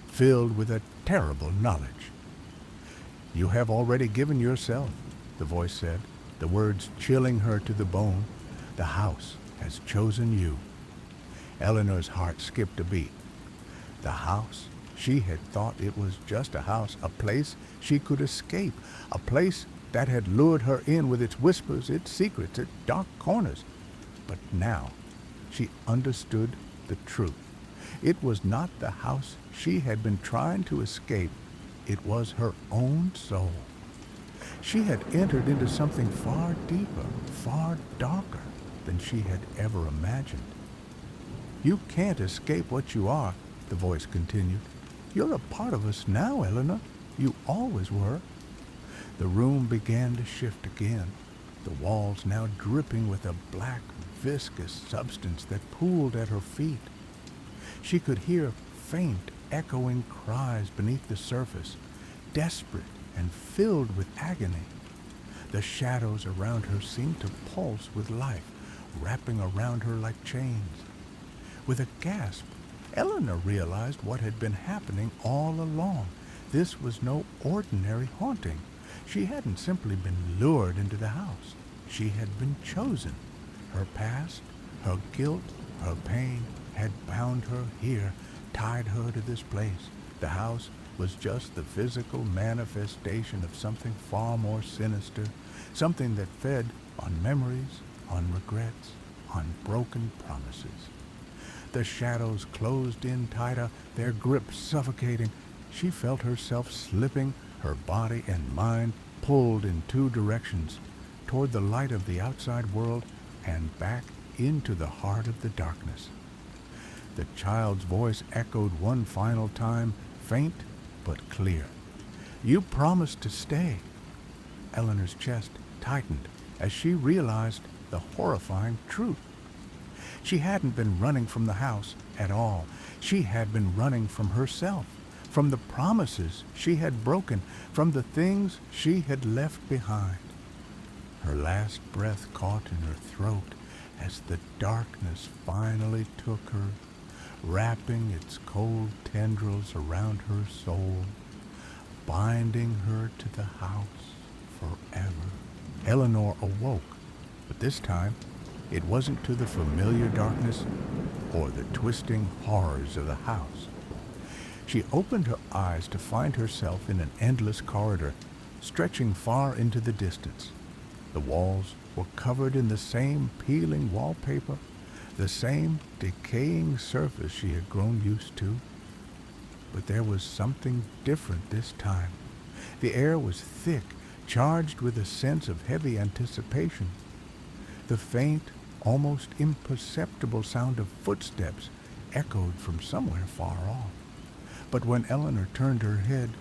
filled with a terrible knowledge. You have already given yourself, the voice said, the words chilling her to the bone. The house has chosen you. Eleanor's heart skipped a beat. The house? She had thought it was just a house, a place she could escape, a place that had lured her in with its whispers, its secrets, its dark corners. But now she understood the truth. It was not the house she had been trying to escape. It was her own soul. She had entered into something far deeper, far darker than she had ever imagined. You can't escape what you are, the voice continued. You're a part of us now, Eleanor. You always were. The room began to shift again, the walls now dripping with a black, viscous substance that pooled at her feet. She could hear faint, echoing cries beneath the surface, desperate and filled with agony. The shadows around her seemed to pulse with life, wrapping around her like chains. With a gasp, Eleanor realized what had been happening all along. This was no ordinary haunting. She hadn't simply been lured into the house. She had been chosen. Her past, her guilt, her pain had bound her here, tied her to this place. The house was just the physical manifestation of something far more sinister, something that fed on memories, on regrets, on broken promises. The shadows closed in tighter, their grip suffocating. She felt herself slipping, her body and mind pulled in two directions, toward the light of the outside world and back into the heart of the darkness. The child's voice echoed one final time, faint but clear. "You promised to stay." Eleanor's chest tightened as she realized the horrifying truth. She hadn't been running from the house at all. She had been running from herself, from the promises she had broken, from the things she had left behind. Her last breath caught in her throat as the darkness finally took her, wrapping its cold tendrils around her soul, binding her to the house forever. Eleanor awoke, but this time it wasn't to the familiar darkness or the twisting horrors of the house. She opened her eyes to find herself in an endless corridor, stretching far into the distance. The walls were covered in the same peeling wallpaper, the same decaying surface she had grown used to. But there was something different this time. The air was thick, charged with a sense of heavy anticipation. The faint, almost imperceptible sound of footsteps echoed from somewhere far off. But when Eleanor turned her head,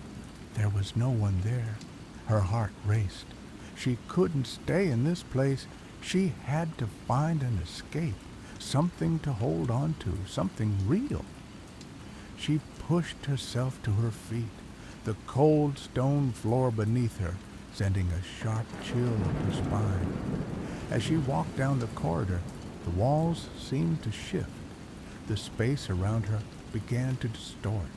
there was no one there. Her heart raced. She couldn't stay in this place. She had to find an escape, something to hold on to, something real. She pushed herself to her feet, the cold stone floor beneath her sending a sharp chill up her spine. As she walked down the corridor, the walls seemed to shift. The space around her began to distort.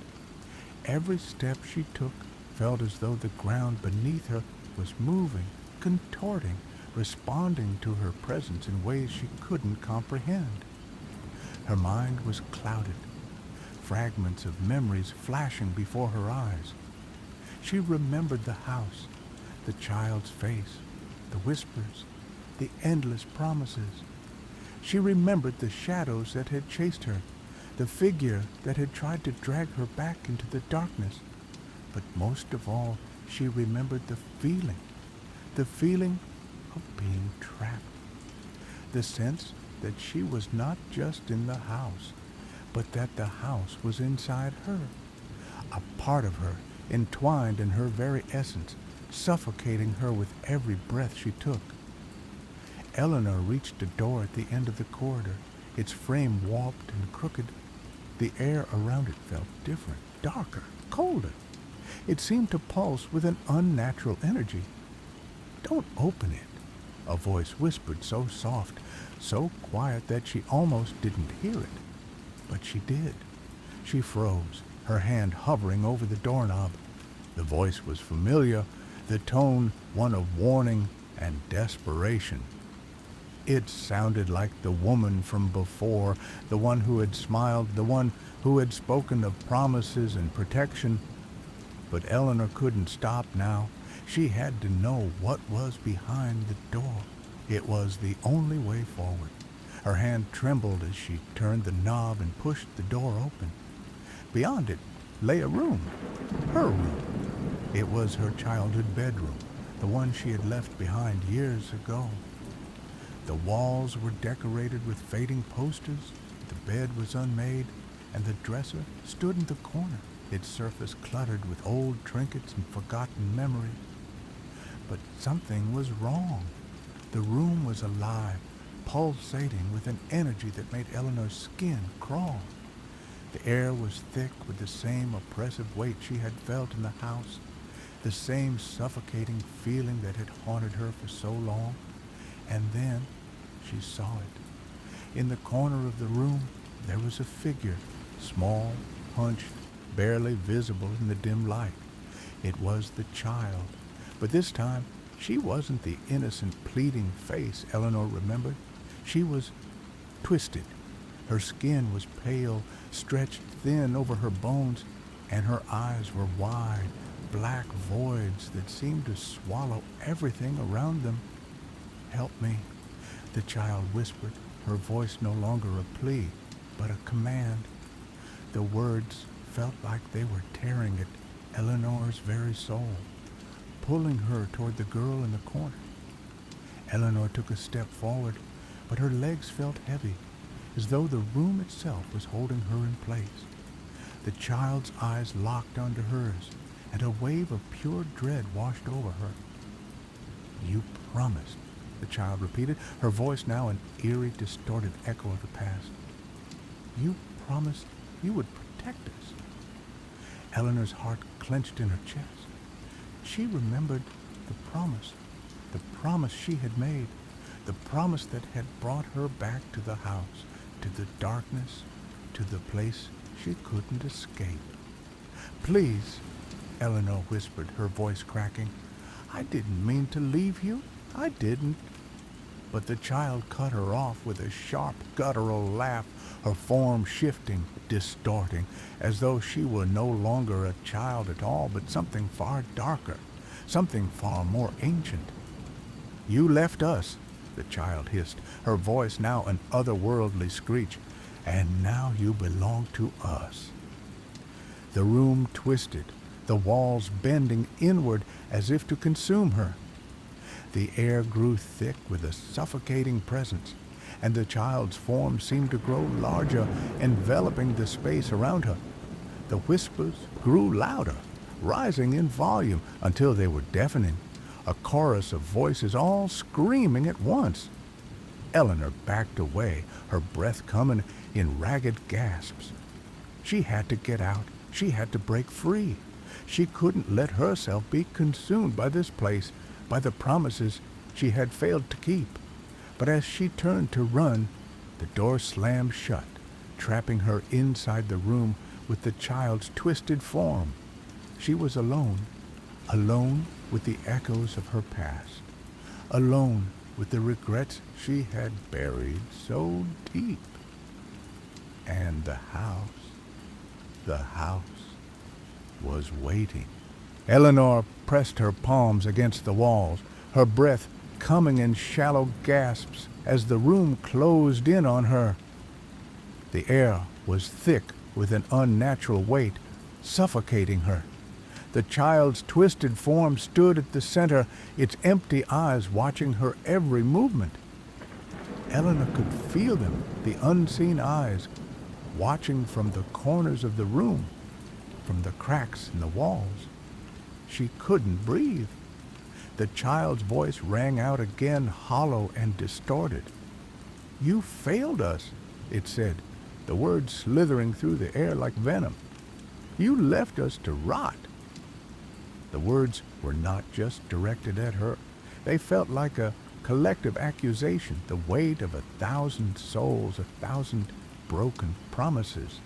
Every step she took felt as though the ground beneath her was moving, contorting, responding to her presence in ways she couldn't comprehend. Her mind was clouded, fragments of memories flashing before her eyes. She remembered the house, the child's face, the whispers, the endless promises. She remembered the shadows that had chased her, the figure that had tried to drag her back into the darkness. But most of all, she remembered the feeling of being trapped. The sense that she was not just in the house, but that the house was inside her, a part of her, entwined in her very essence, suffocating her with every breath she took. Eleanor reached a door at the end of the corridor, its frame warped and crooked. The air around it felt different, darker, colder. It seemed to pulse with an unnatural energy. "Don't open it," a voice whispered, so soft, so quiet that she almost didn't hear it. But she did. She froze, her hand hovering over the doorknob. The voice was familiar, the tone one of warning and desperation. It sounded like the woman from before, the one who had smiled, the one who had spoken of promises and protection. But Eleanor couldn't stop now. She had to know what was behind the door. It was the only way forward. Her hand trembled as she turned the knob and pushed the door open. Beyond it lay a room, her room. It was her childhood bedroom, the one she had left behind years ago. The walls were decorated with fading posters, the bed was unmade, and the dresser stood in the corner, its surface cluttered with old trinkets and forgotten memories. But something was wrong. The room was alive, pulsating with an energy that made Eleanor's skin crawl. The air was thick with the same oppressive weight she had felt in the house, the same suffocating feeling that had haunted her for so long. And then she saw it. In the corner of the room, there was a figure, small, hunched, barely visible in the dim light. It was the child, but this time she wasn't the innocent, pleading face Eleanor remembered. She was twisted. Her skin was pale, stretched thin over her bones, and her eyes were wide, black voids that seemed to swallow everything around them. "Help me," the child whispered, her voice no longer a plea, but a command. The words felt like they were tearing at Eleanor's very soul, pulling her toward the girl in the corner. Eleanor took a step forward, but her legs felt heavy, as though the room itself was holding her in place. The child's eyes locked onto hers, and a wave of pure dread washed over her. "You promised," the child repeated, her voice now an eerie, distorted echo of the past. "You promised you would protect us." Eleanor's heart clenched in her chest. She remembered the promise she had made, the promise that had brought her back to the house, to the darkness, to the place she couldn't escape. "Please," Eleanor whispered, her voice cracking, "I didn't mean to leave you. I didn't." But the child cut her off with a sharp, guttural laugh, her form shifting, distorting, as though she were no longer a child at all, but something far darker, something far more ancient. "You left us," the child hissed, her voice now an otherworldly screech, "and now you belong to us." The room twisted, the walls bending inward as if to consume her. The air grew thick with a suffocating presence, and the child's form seemed to grow larger, enveloping the space around her. The whispers grew louder, rising in volume until they were deafening, a chorus of voices all screaming at once. Eleanor backed away, her breath coming in ragged gasps. She had to get out. She had to break free. She couldn't let herself be consumed by this place, by the promises she had failed to keep. But as she turned to run, the door slammed shut, trapping her inside the room with the child's twisted form. She was alone, alone with the echoes of her past, alone with the regrets she had buried so deep. And the house was waiting. Eleanor pressed her palms against the walls, her breath coming in shallow gasps as the room closed in on her. The air was thick with an unnatural weight, suffocating her. The child's twisted form stood at the center, its empty eyes watching her every movement. Eleanor could feel them, the unseen eyes, watching from the corners of the room, from the cracks in the walls. She couldn't breathe. The child's voice rang out again, hollow and distorted. "You failed us," it said, the words slithering through the air like venom. "You left us to rot." The words were not just directed at her. They felt like a collective accusation, the weight of 1,000 souls, 1,000 broken promises.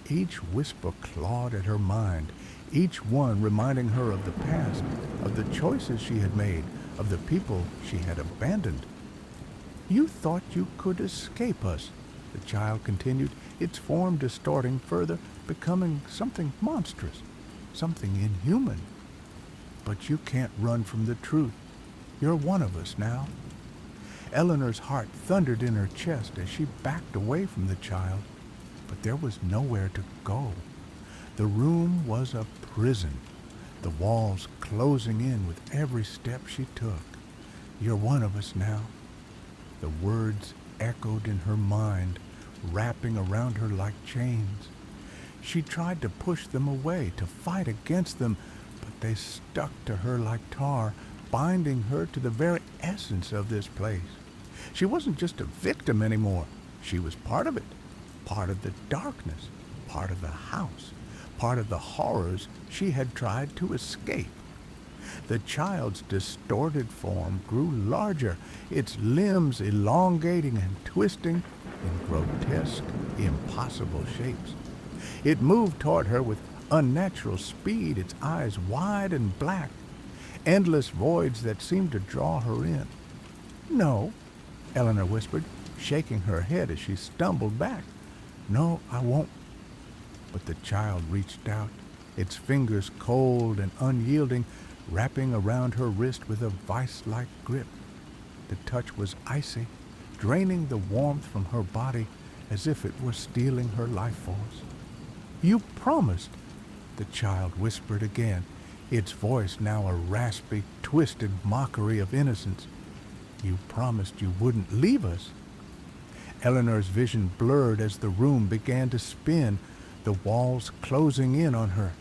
Each whisper clawed at her mind, each one reminding her of the past, of the choices she had made, of the people she had abandoned. "You thought you could escape us," the child continued, its form distorting further, becoming something monstrous, something inhuman. "But you can't run from the truth. You're one of us now." Eleanor's heart thundered in her chest as she backed away from the child, but there was nowhere to go. The room was a prison, the walls closing in with every step she took. "You're one of us now." The words echoed in her mind, wrapping around her like chains. She tried to push them away, to fight against them, but they stuck to her like tar, binding her to the very essence of this place. She wasn't just a victim anymore. She was part of it, part of the darkness, part of the house, part of the horrors she had tried to escape. The child's distorted form grew larger, its limbs elongating and twisting in grotesque, impossible shapes. It moved toward her with unnatural speed, its eyes wide and black, endless voids that seemed to draw her in. "No," Eleanor whispered, shaking her head as she stumbled back. "No, I won't." But the child reached out, its fingers cold and unyielding, wrapping around her wrist with a vice-like grip. The touch was icy, draining the warmth from her body as if it were stealing her life force. "You promised," the child whispered again, its voice now a raspy, twisted mockery of innocence. "You promised you wouldn't leave us." Eleanor's vision blurred as the room began to spin, the walls closing in on her.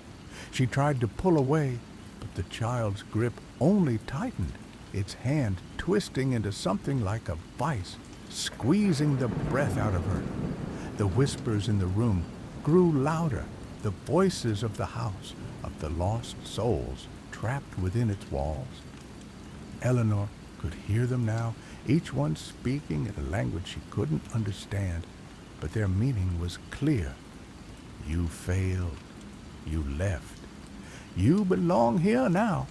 She tried to pull away, but the child's grip only tightened, its hand twisting into something like a vice, squeezing the breath out of her. The whispers in the room grew louder, the voices of the house, of the lost souls trapped within its walls. Eleanor could hear them now, each one speaking in a language she couldn't understand, but their meaning was clear. "You failed. You left. You belong here now."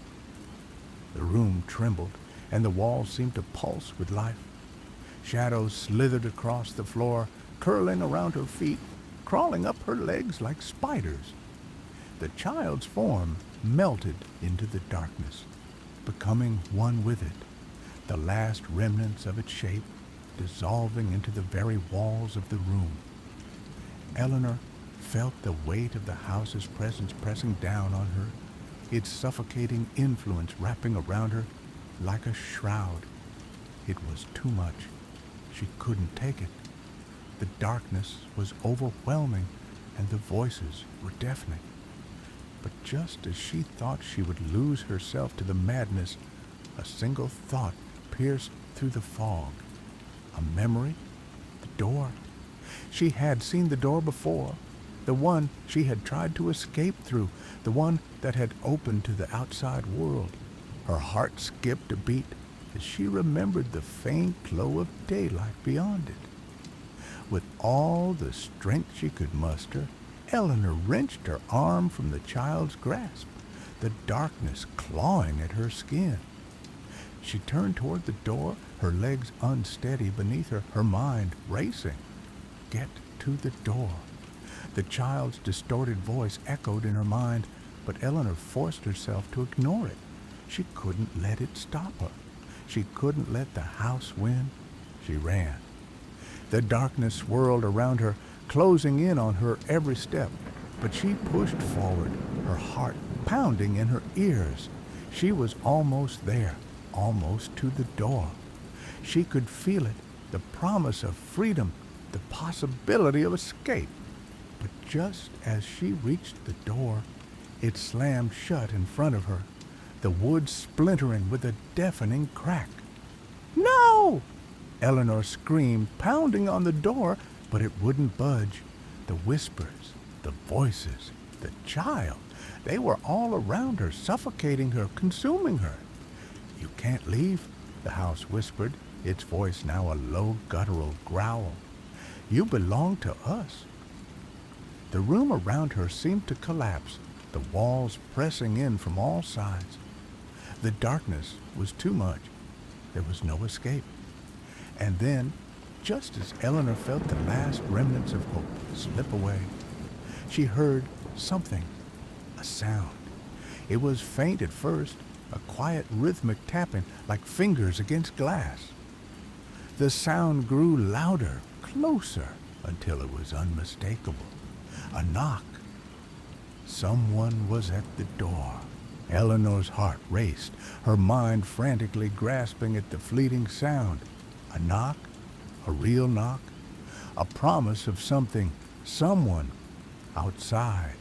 The room trembled, and the walls seemed to pulse with life. Shadows slithered across the floor, curling around her feet, crawling up her legs like spiders. The child's form melted into the darkness, becoming one with it, the last remnants of its shape dissolving into the very walls of the room. Eleanor felt the weight of the house's presence pressing down on her, its suffocating influence wrapping around her like a shroud. It was too much. She couldn't take it. The darkness was overwhelming, and the voices were deafening. But just as she thought she would lose herself to the madness, a single thought pierced through the fog. A memory? The door. She had seen the door before, the one she had tried to escape through, the one that had opened to the outside world. Her heart skipped a beat as she remembered the faint glow of daylight beyond it. With all the strength she could muster, Eleanor wrenched her arm from the child's grasp, the darkness clawing at her skin. She turned toward the door, her legs unsteady beneath her, her mind racing. Get to the door. The child's distorted voice echoed in her mind, but Eleanor forced herself to ignore it. She couldn't let it stop her. She couldn't let the house win. She ran. The darkness swirled around her, closing in on her every step, but she pushed forward, her heart pounding in her ears. She was almost there, almost to the door. She could feel it, the promise of freedom, the possibility of escape. But just as she reached the door, it slammed shut in front of her, the wood splintering with a deafening crack. "No!" Eleanor screamed, pounding on the door, but it wouldn't budge. The whispers, the voices, the child, they were all around her, suffocating her, consuming her. "You can't leave," the house whispered, its voice now a low, guttural growl. "You belong to us." The room around her seemed to collapse, the walls pressing in from all sides. The darkness was too much. There was no escape. And then, just as Eleanor felt the last remnants of hope slip away, she heard something, a sound. It was faint at first, a quiet rhythmic tapping like fingers against glass. The sound grew louder, closer, until it was unmistakable. A knock. Someone was at the door. Eleanor's heart raced, her mind frantically grasping at the fleeting sound. A knock, a real knock, a promise of something, someone, outside.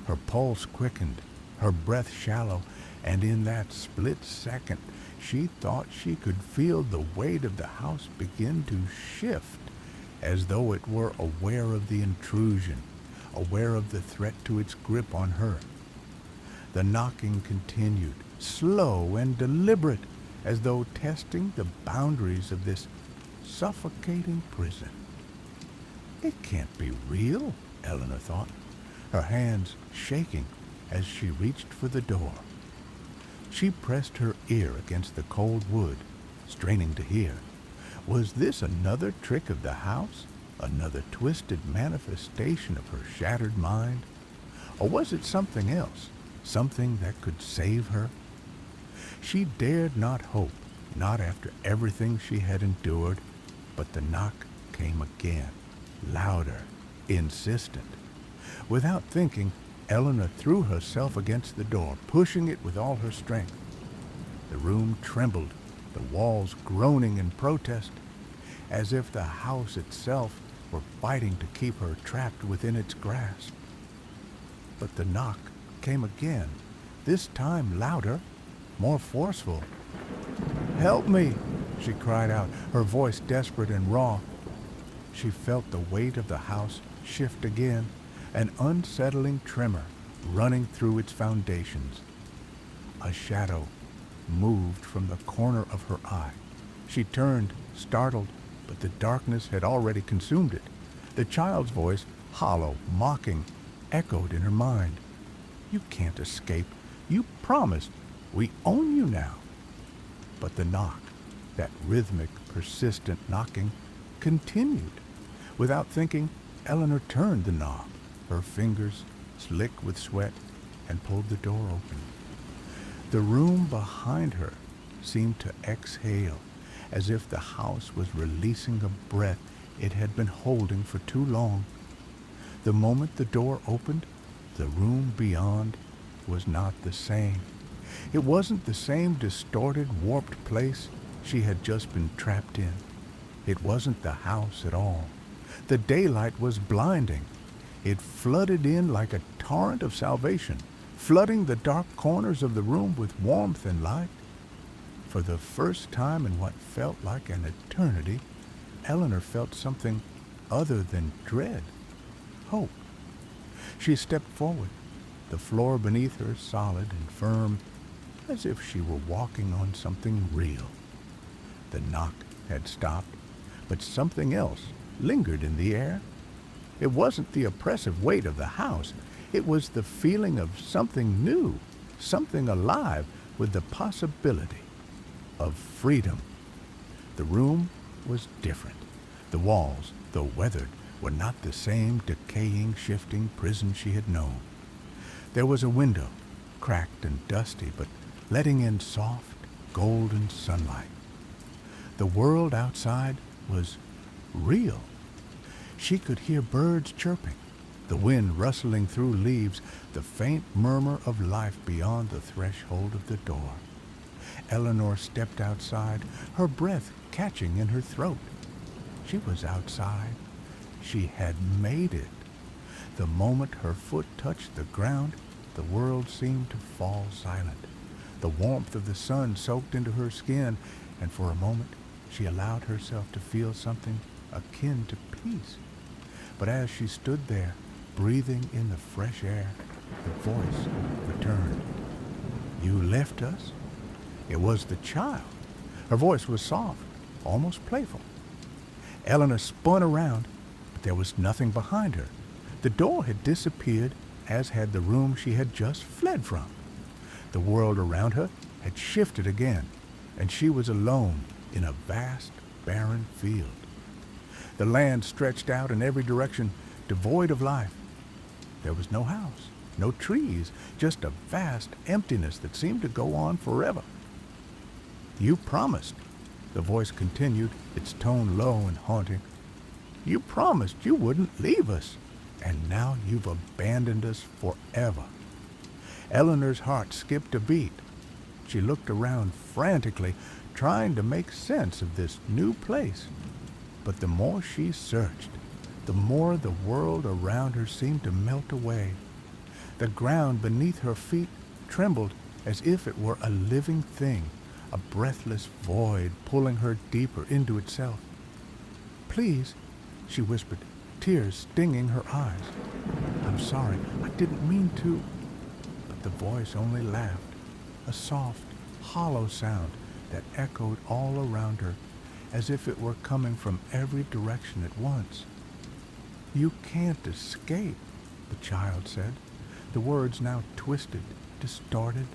Her pulse quickened, her breath shallow, and in that split second, she thought she could feel the weight of the house begin to shift, as though it were aware of the intrusion, aware of the threat to its grip on her. The knocking continued, slow and deliberate, as though testing the boundaries of this suffocating prison. It can't be real, Eleanor thought, her hands shaking as she reached for the door. She pressed her ear against the cold wood, straining to hear. Was this another trick of the house? Another twisted manifestation of her shattered mind? Or was it something else? Something that could save her? She dared not hope, not after everything she had endured, but the knock came again, louder, insistent. Without thinking, Eleanor threw herself against the door, pushing it with all her strength. The room trembled, the walls groaning in protest, as if the house itself were fighting to keep her trapped within its grasp. But the knock came again, this time louder, more forceful. "Help me!" she cried out, her voice desperate and raw. She felt the weight of the house shift again, an unsettling tremor running through its foundations. A shadow moved from the corner of her eye. She turned, startled, but the darkness had already consumed it. The child's voice, hollow, mocking, echoed in her mind. "You can't escape. You promised. We own you now." But the knock, that rhythmic, persistent knocking, continued. Without thinking, Eleanor turned the knob, her fingers slick with sweat, and pulled the door open. The room behind her seemed to exhale, as if the house was releasing a breath it had been holding for too long. The moment the door opened, the room beyond was not the same. It wasn't the same distorted, warped place she had just been trapped in. It wasn't the house at all. The daylight was blinding. It flooded in like a torrent of salvation, flooding the dark corners of the room with warmth and light. For the first time in what felt like an eternity, Eleanor felt something other than dread, hope. She stepped forward, the floor beneath her solid and firm, as if she were walking on something real. The knock had stopped, but something else lingered in the air. It wasn't the oppressive weight of the house. It was the feeling of something new, something alive with the possibility of freedom. The room was different. The walls, though weathered, were not the same decaying, shifting prison she had known. There was a window, cracked and dusty, but letting in soft, golden sunlight. The world outside was real. She could hear birds chirping, the wind rustling through leaves, the faint murmur of life beyond the threshold of the door. Eleanor stepped outside, her breath catching in her throat. She was outside. She had made it. The moment her foot touched the ground, the world seemed to fall silent. The warmth of the sun soaked into her skin, and for a moment she allowed herself to feel something akin to peace. But as she stood there, breathing in the fresh air, the voice returned. "You left us?" It was the child. Her voice was soft, almost playful. Eleanor spun around, but there was nothing behind her. The door had disappeared, as had the room she had just fled from. The world around her had shifted again, and she was alone in a vast, barren field. The land stretched out in every direction, devoid of life. There was no house, no trees, just a vast emptiness that seemed to go on forever. "You promised," the voice continued, its tone low and haunting. "You promised you wouldn't leave us, and now you've abandoned us forever." Eleanor's heart skipped a beat. She looked around frantically, trying to make sense of this new place. But the more she searched, the more the world around her seemed to melt away. The ground beneath her feet trembled as if it were a living thing, a breathless void pulling her deeper into itself. "Please," she whispered, tears stinging her eyes. "I'm I'm sorry. I didn't mean to. But the voice only laughed, a soft, hollow sound that echoed all around her, as if it were coming from every direction at once. You can't escape, the child said, the words now twisted, distorted,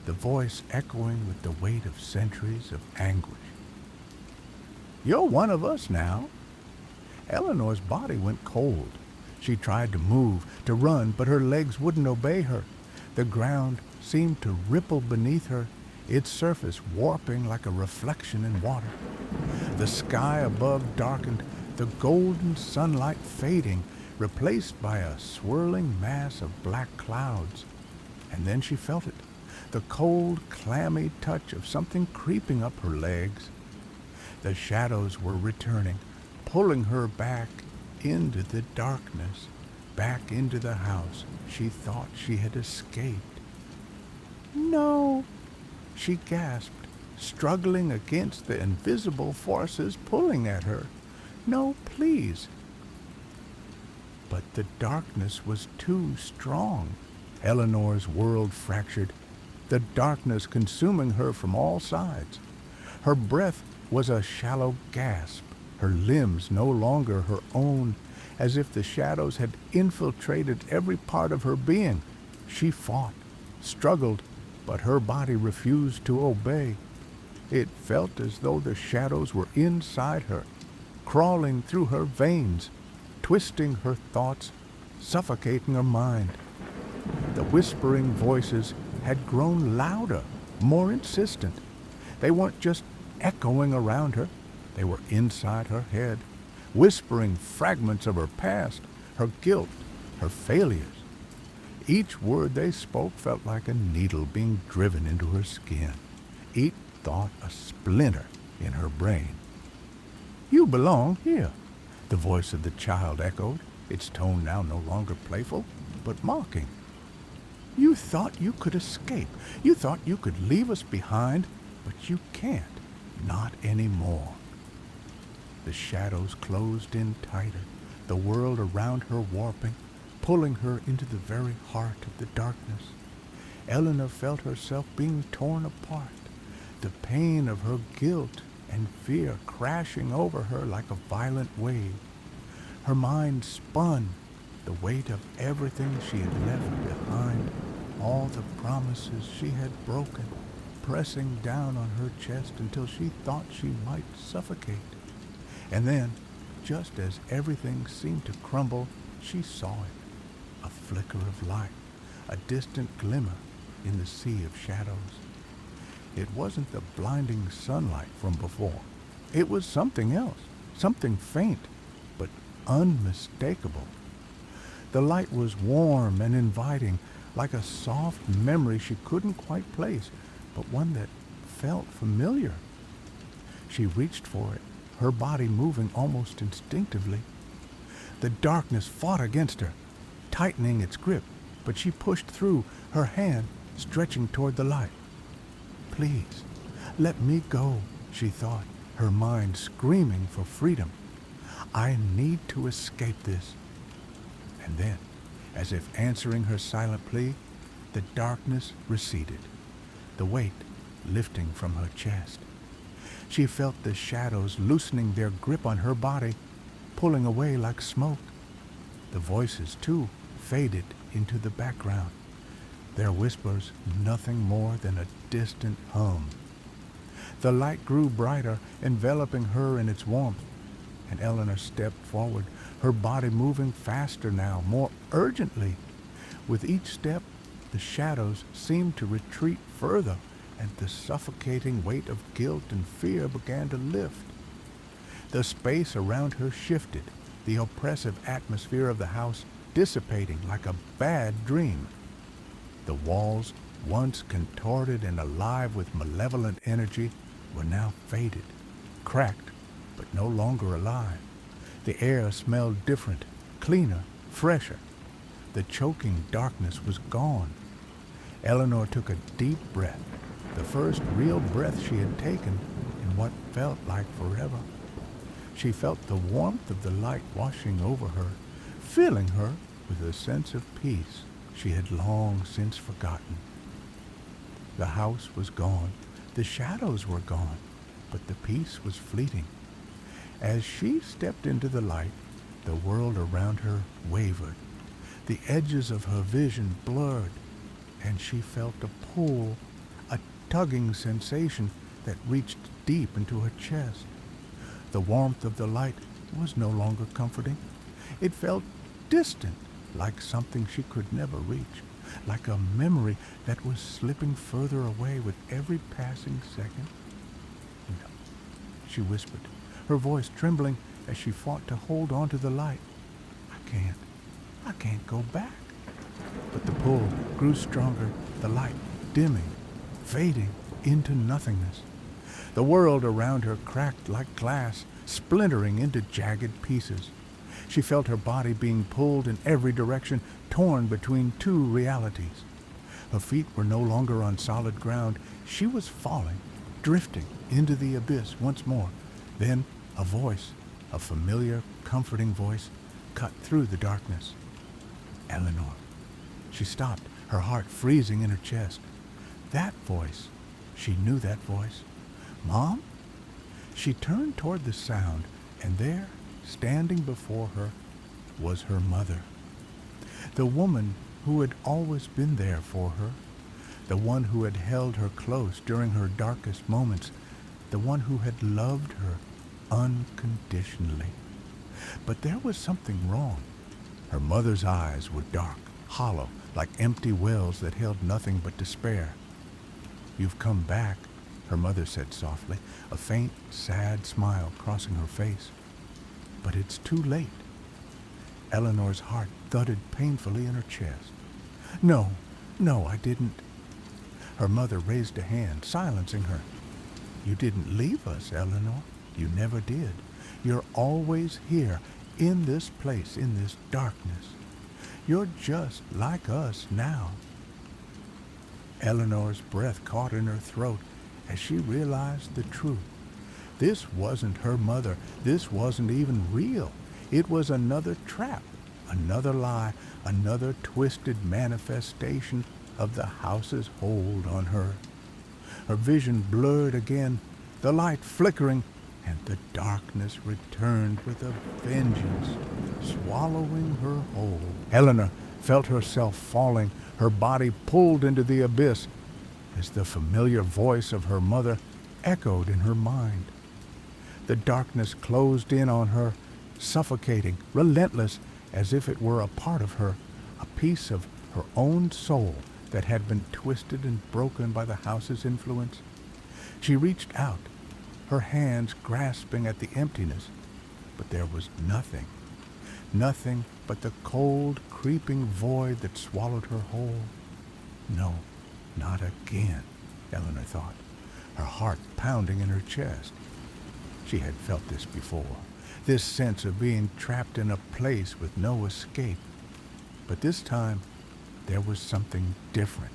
the voice echoing with the weight of centuries of anguish. You're one of us now. Eleanor's body went cold. She tried to move, to run, but her legs wouldn't obey her. The ground seemed to ripple beneath her, its surface warping like a reflection in water. The sky above darkened, the golden sunlight fading, replaced by a swirling mass of black clouds. And then she felt it, the cold, clammy touch of something creeping up her legs. The shadows were returning, pulling her back into the darkness, back into the house she thought she had escaped. No, she gasped, struggling against the invisible forces pulling at her. No, please. But the darkness was too strong. Eleanor's world fractured, the darkness consuming her from all sides. Her breath was a shallow gasp, her limbs no longer her own, as if the shadows had infiltrated every part of her being. She fought, struggled, but her body refused to obey. It felt as though the shadows were inside her, crawling through her veins, twisting her thoughts, suffocating her mind. The whispering voices had grown louder, more insistent. They weren't just echoing around her. They were inside her head, whispering fragments of her past, her guilt, her failures. Each word they spoke felt like a needle being driven into her skin, each thought a splinter in her brain. You belong here, the voice of the child echoed, its tone now no longer playful, but mocking. You thought you could escape. You thought you could leave us behind, but you can't. Not anymore. The shadows closed in tighter, the world around her warping, pulling her into the very heart of the darkness. Eleanor felt herself being torn apart, the pain of her guilt and fear crashing over her like a violent wave. Her mind spun, the weight of everything she had left behind, all the promises she had broken, pressing down on her chest until she thought she might suffocate. And then, just as everything seemed to crumble, she saw it, a flicker of light, a distant glimmer in the sea of shadows. It wasn't the blinding sunlight from before. It was something else, something faint, but unmistakable. The light was warm and inviting, like a soft memory she couldn't quite place, but one that felt familiar. She reached for it, her body moving almost instinctively. The darkness fought against her, tightening its grip, but she pushed through, her hand stretching toward the light. Please, let me go, she thought, her mind screaming for freedom. I need to escape this. And then, as if answering her silent plea, the darkness receded, the weight lifting from her chest. She felt the shadows loosening their grip on her body, pulling away like smoke. The voices, too, faded into the background, their whispers nothing more than a distant hum. The light grew brighter, enveloping her in its warmth, and Eleanor stepped forward, her body moving faster now, more urgently. With each step, the shadows seemed to retreat further, and the suffocating weight of guilt and fear began to lift. The space around her shifted, the oppressive atmosphere of the house dissipating like a bad dream. The walls, once contorted and alive with malevolent energy, were now faded, cracked, but no longer alive. The air smelled different, cleaner, fresher. The choking darkness was gone. Eleanor took a deep breath, the first real breath she had taken in what felt like forever. She felt the warmth of the light washing over her, filling her, with a sense of peace she had long since forgotten. The house was gone, the shadows were gone, but the peace was fleeting. As she stepped into the light, the world around her wavered. The edges of her vision blurred, and she felt a pull, a tugging sensation that reached deep into her chest. The warmth of the light was no longer comforting. It felt distant, like something she could never reach, like a memory that was slipping further away with every passing second. "No," she whispered, her voice trembling as she fought to hold on to the light. I can't go back." But the pull grew stronger, the light dimming, fading into nothingness. The world around her cracked like glass, splintering into jagged pieces. She felt her body being pulled in every direction, torn between two realities. Her feet were no longer on solid ground. She was falling, drifting into the abyss once more. Then a voice, a familiar, comforting voice, cut through the darkness. "Eleanor." She stopped, her heart freezing in her chest. That voice, she knew that voice. "Mom?" She turned toward the sound, and there, standing before her, was her mother. The woman who had always been there for her, the one who had held her close during her darkest moments, the one who had loved her unconditionally. But there was something wrong. Her mother's eyes were dark, hollow, like empty wells that held nothing but despair. "You've come back," her mother said softly, a faint, sad smile crossing her face. "But it's too late." Eleanor's heart thudded painfully in her chest. No, I didn't." Her mother raised a hand, silencing her. "You didn't leave us, Eleanor. You never did. You're always here, in this place, in this darkness. You're just like us now." Eleanor's breath caught in her throat as she realized the truth. This wasn't her mother. This wasn't even real. It was another trap, another lie, another twisted manifestation of the house's hold on her. Her vision blurred again, the light flickering, and the darkness returned with a vengeance, swallowing her whole. Eleanor felt herself falling, her body pulled into the abyss, as the familiar voice of her mother echoed in her mind. The darkness closed in on her, suffocating, relentless, as if it were a part of her, a piece of her own soul that had been twisted and broken by the house's influence. She reached out, her hands grasping at the emptiness, but there was nothing. Nothing but the cold, creeping void that swallowed her whole. No, not again, Eleanor thought, her heart pounding in her chest. She had felt this before, this sense of being trapped in a place with no escape. But this time, there was something different,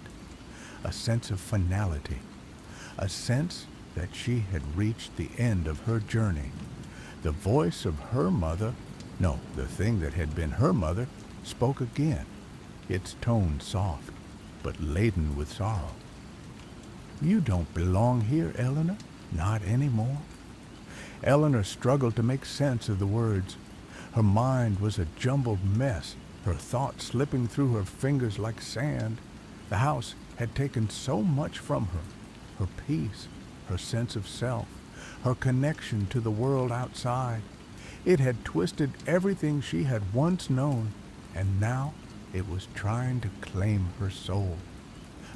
a sense of finality, a sense that she had reached the end of her journey. The voice of her mother, no, the thing that had been her mother, spoke again, its tone soft, but laden with sorrow. "You don't belong here, Eleanor, not anymore." Eleanor struggled to make sense of the words. Her mind was a jumbled mess, her thoughts slipping through her fingers like sand. The house had taken so much from her peace, her sense of self, her connection to the world outside. It had twisted everything she had once known, and now it was trying to claim her soul.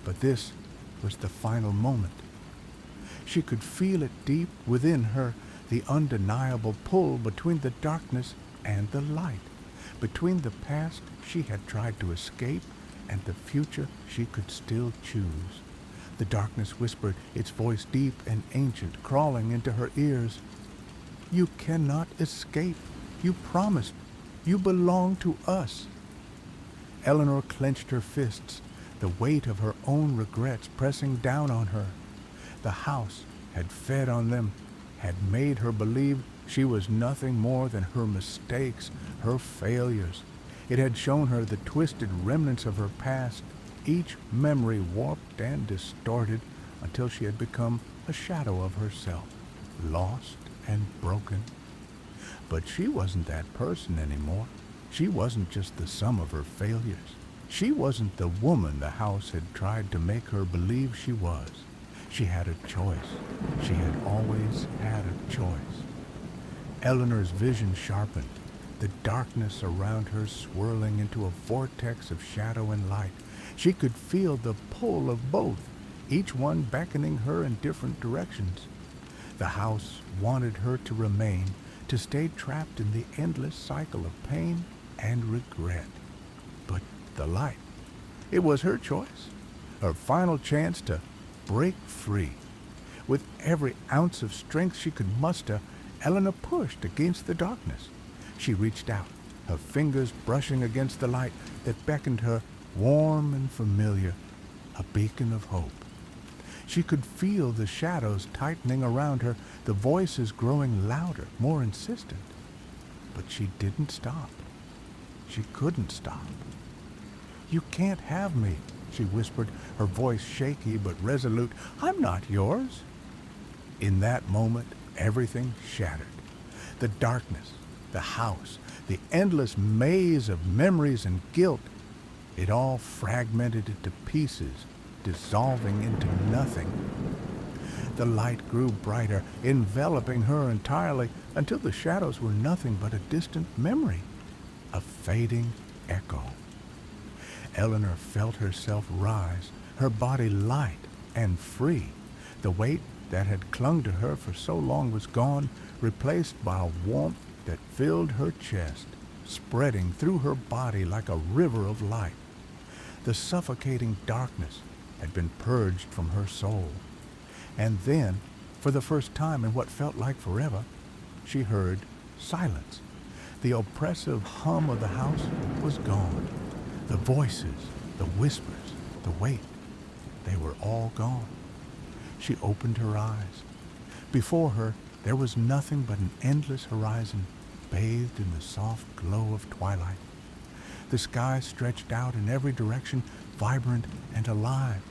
But this was the final moment. She could feel it deep within her, the undeniable pull between the darkness and the light, between the past she had tried to escape and the future she could still choose. The darkness whispered, its voice deep and ancient, crawling into her ears. "You cannot escape. You promised. You belong to us." Eleanor clenched her fists, the weight of her own regrets pressing down on her. The house had fed on them, had made her believe she was nothing more than her mistakes, her failures. It had shown her the twisted remnants of her past, each memory warped and distorted until she had become a shadow of herself, lost and broken. But she wasn't that person anymore. She wasn't just the sum of her failures. She wasn't the woman the house had tried to make her believe she was. She had a choice. She had always had a choice. Eleanor's vision sharpened, the darkness around her swirling into a vortex of shadow and light. She could feel the pull of both, each one beckoning her in different directions. The house wanted her to remain, to stay trapped in the endless cycle of pain and regret. But the light, it was her choice, her final chance to break free. With every ounce of strength she could muster, Eleanor pushed against the darkness. She reached out, her fingers brushing against the light that beckoned her, warm and familiar, a beacon of hope. She could feel the shadows tightening around her, the voices growing louder, more insistent. But she didn't stop. She couldn't stop. "You can't have me," she whispered, her voice shaky but resolute. "I'm not yours." In that moment, everything shattered. The darkness, the house, the endless maze of memories and guilt, it all fragmented into pieces, dissolving into nothing. The light grew brighter, enveloping her entirely, until the shadows were nothing but a distant memory, a fading echo. Eleanor felt herself rise, her body light and free. The weight that had clung to her for so long was gone, replaced by a warmth that filled her chest, spreading through her body like a river of light. The suffocating darkness had been purged from her soul. And then, for the first time in what felt like forever, she heard silence. The oppressive hum of the house was gone. The voices, the whispers, the weight, they were all gone. She opened her eyes. Before her, there was nothing but an endless horizon, bathed in the soft glow of twilight. The sky stretched out in every direction, vibrant and alive.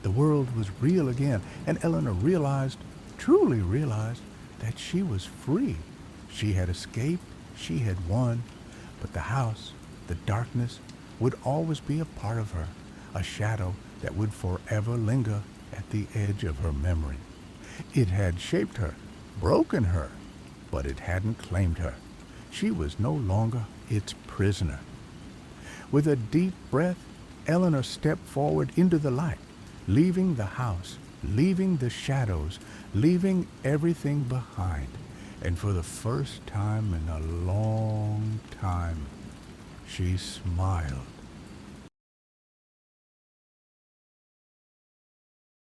The world was real again, and Eleanor realized, truly realized, that she was free. She had escaped, she had won, but the house, the darkness, would always be a part of her, a shadow that would forever linger at the edge of her memory. It had shaped her, broken her, but it hadn't claimed her. She was no longer its prisoner. With a deep breath, Eleanor stepped forward into the light, leaving the house, leaving the shadows, leaving everything behind. And for the first time in a long time, she smiled.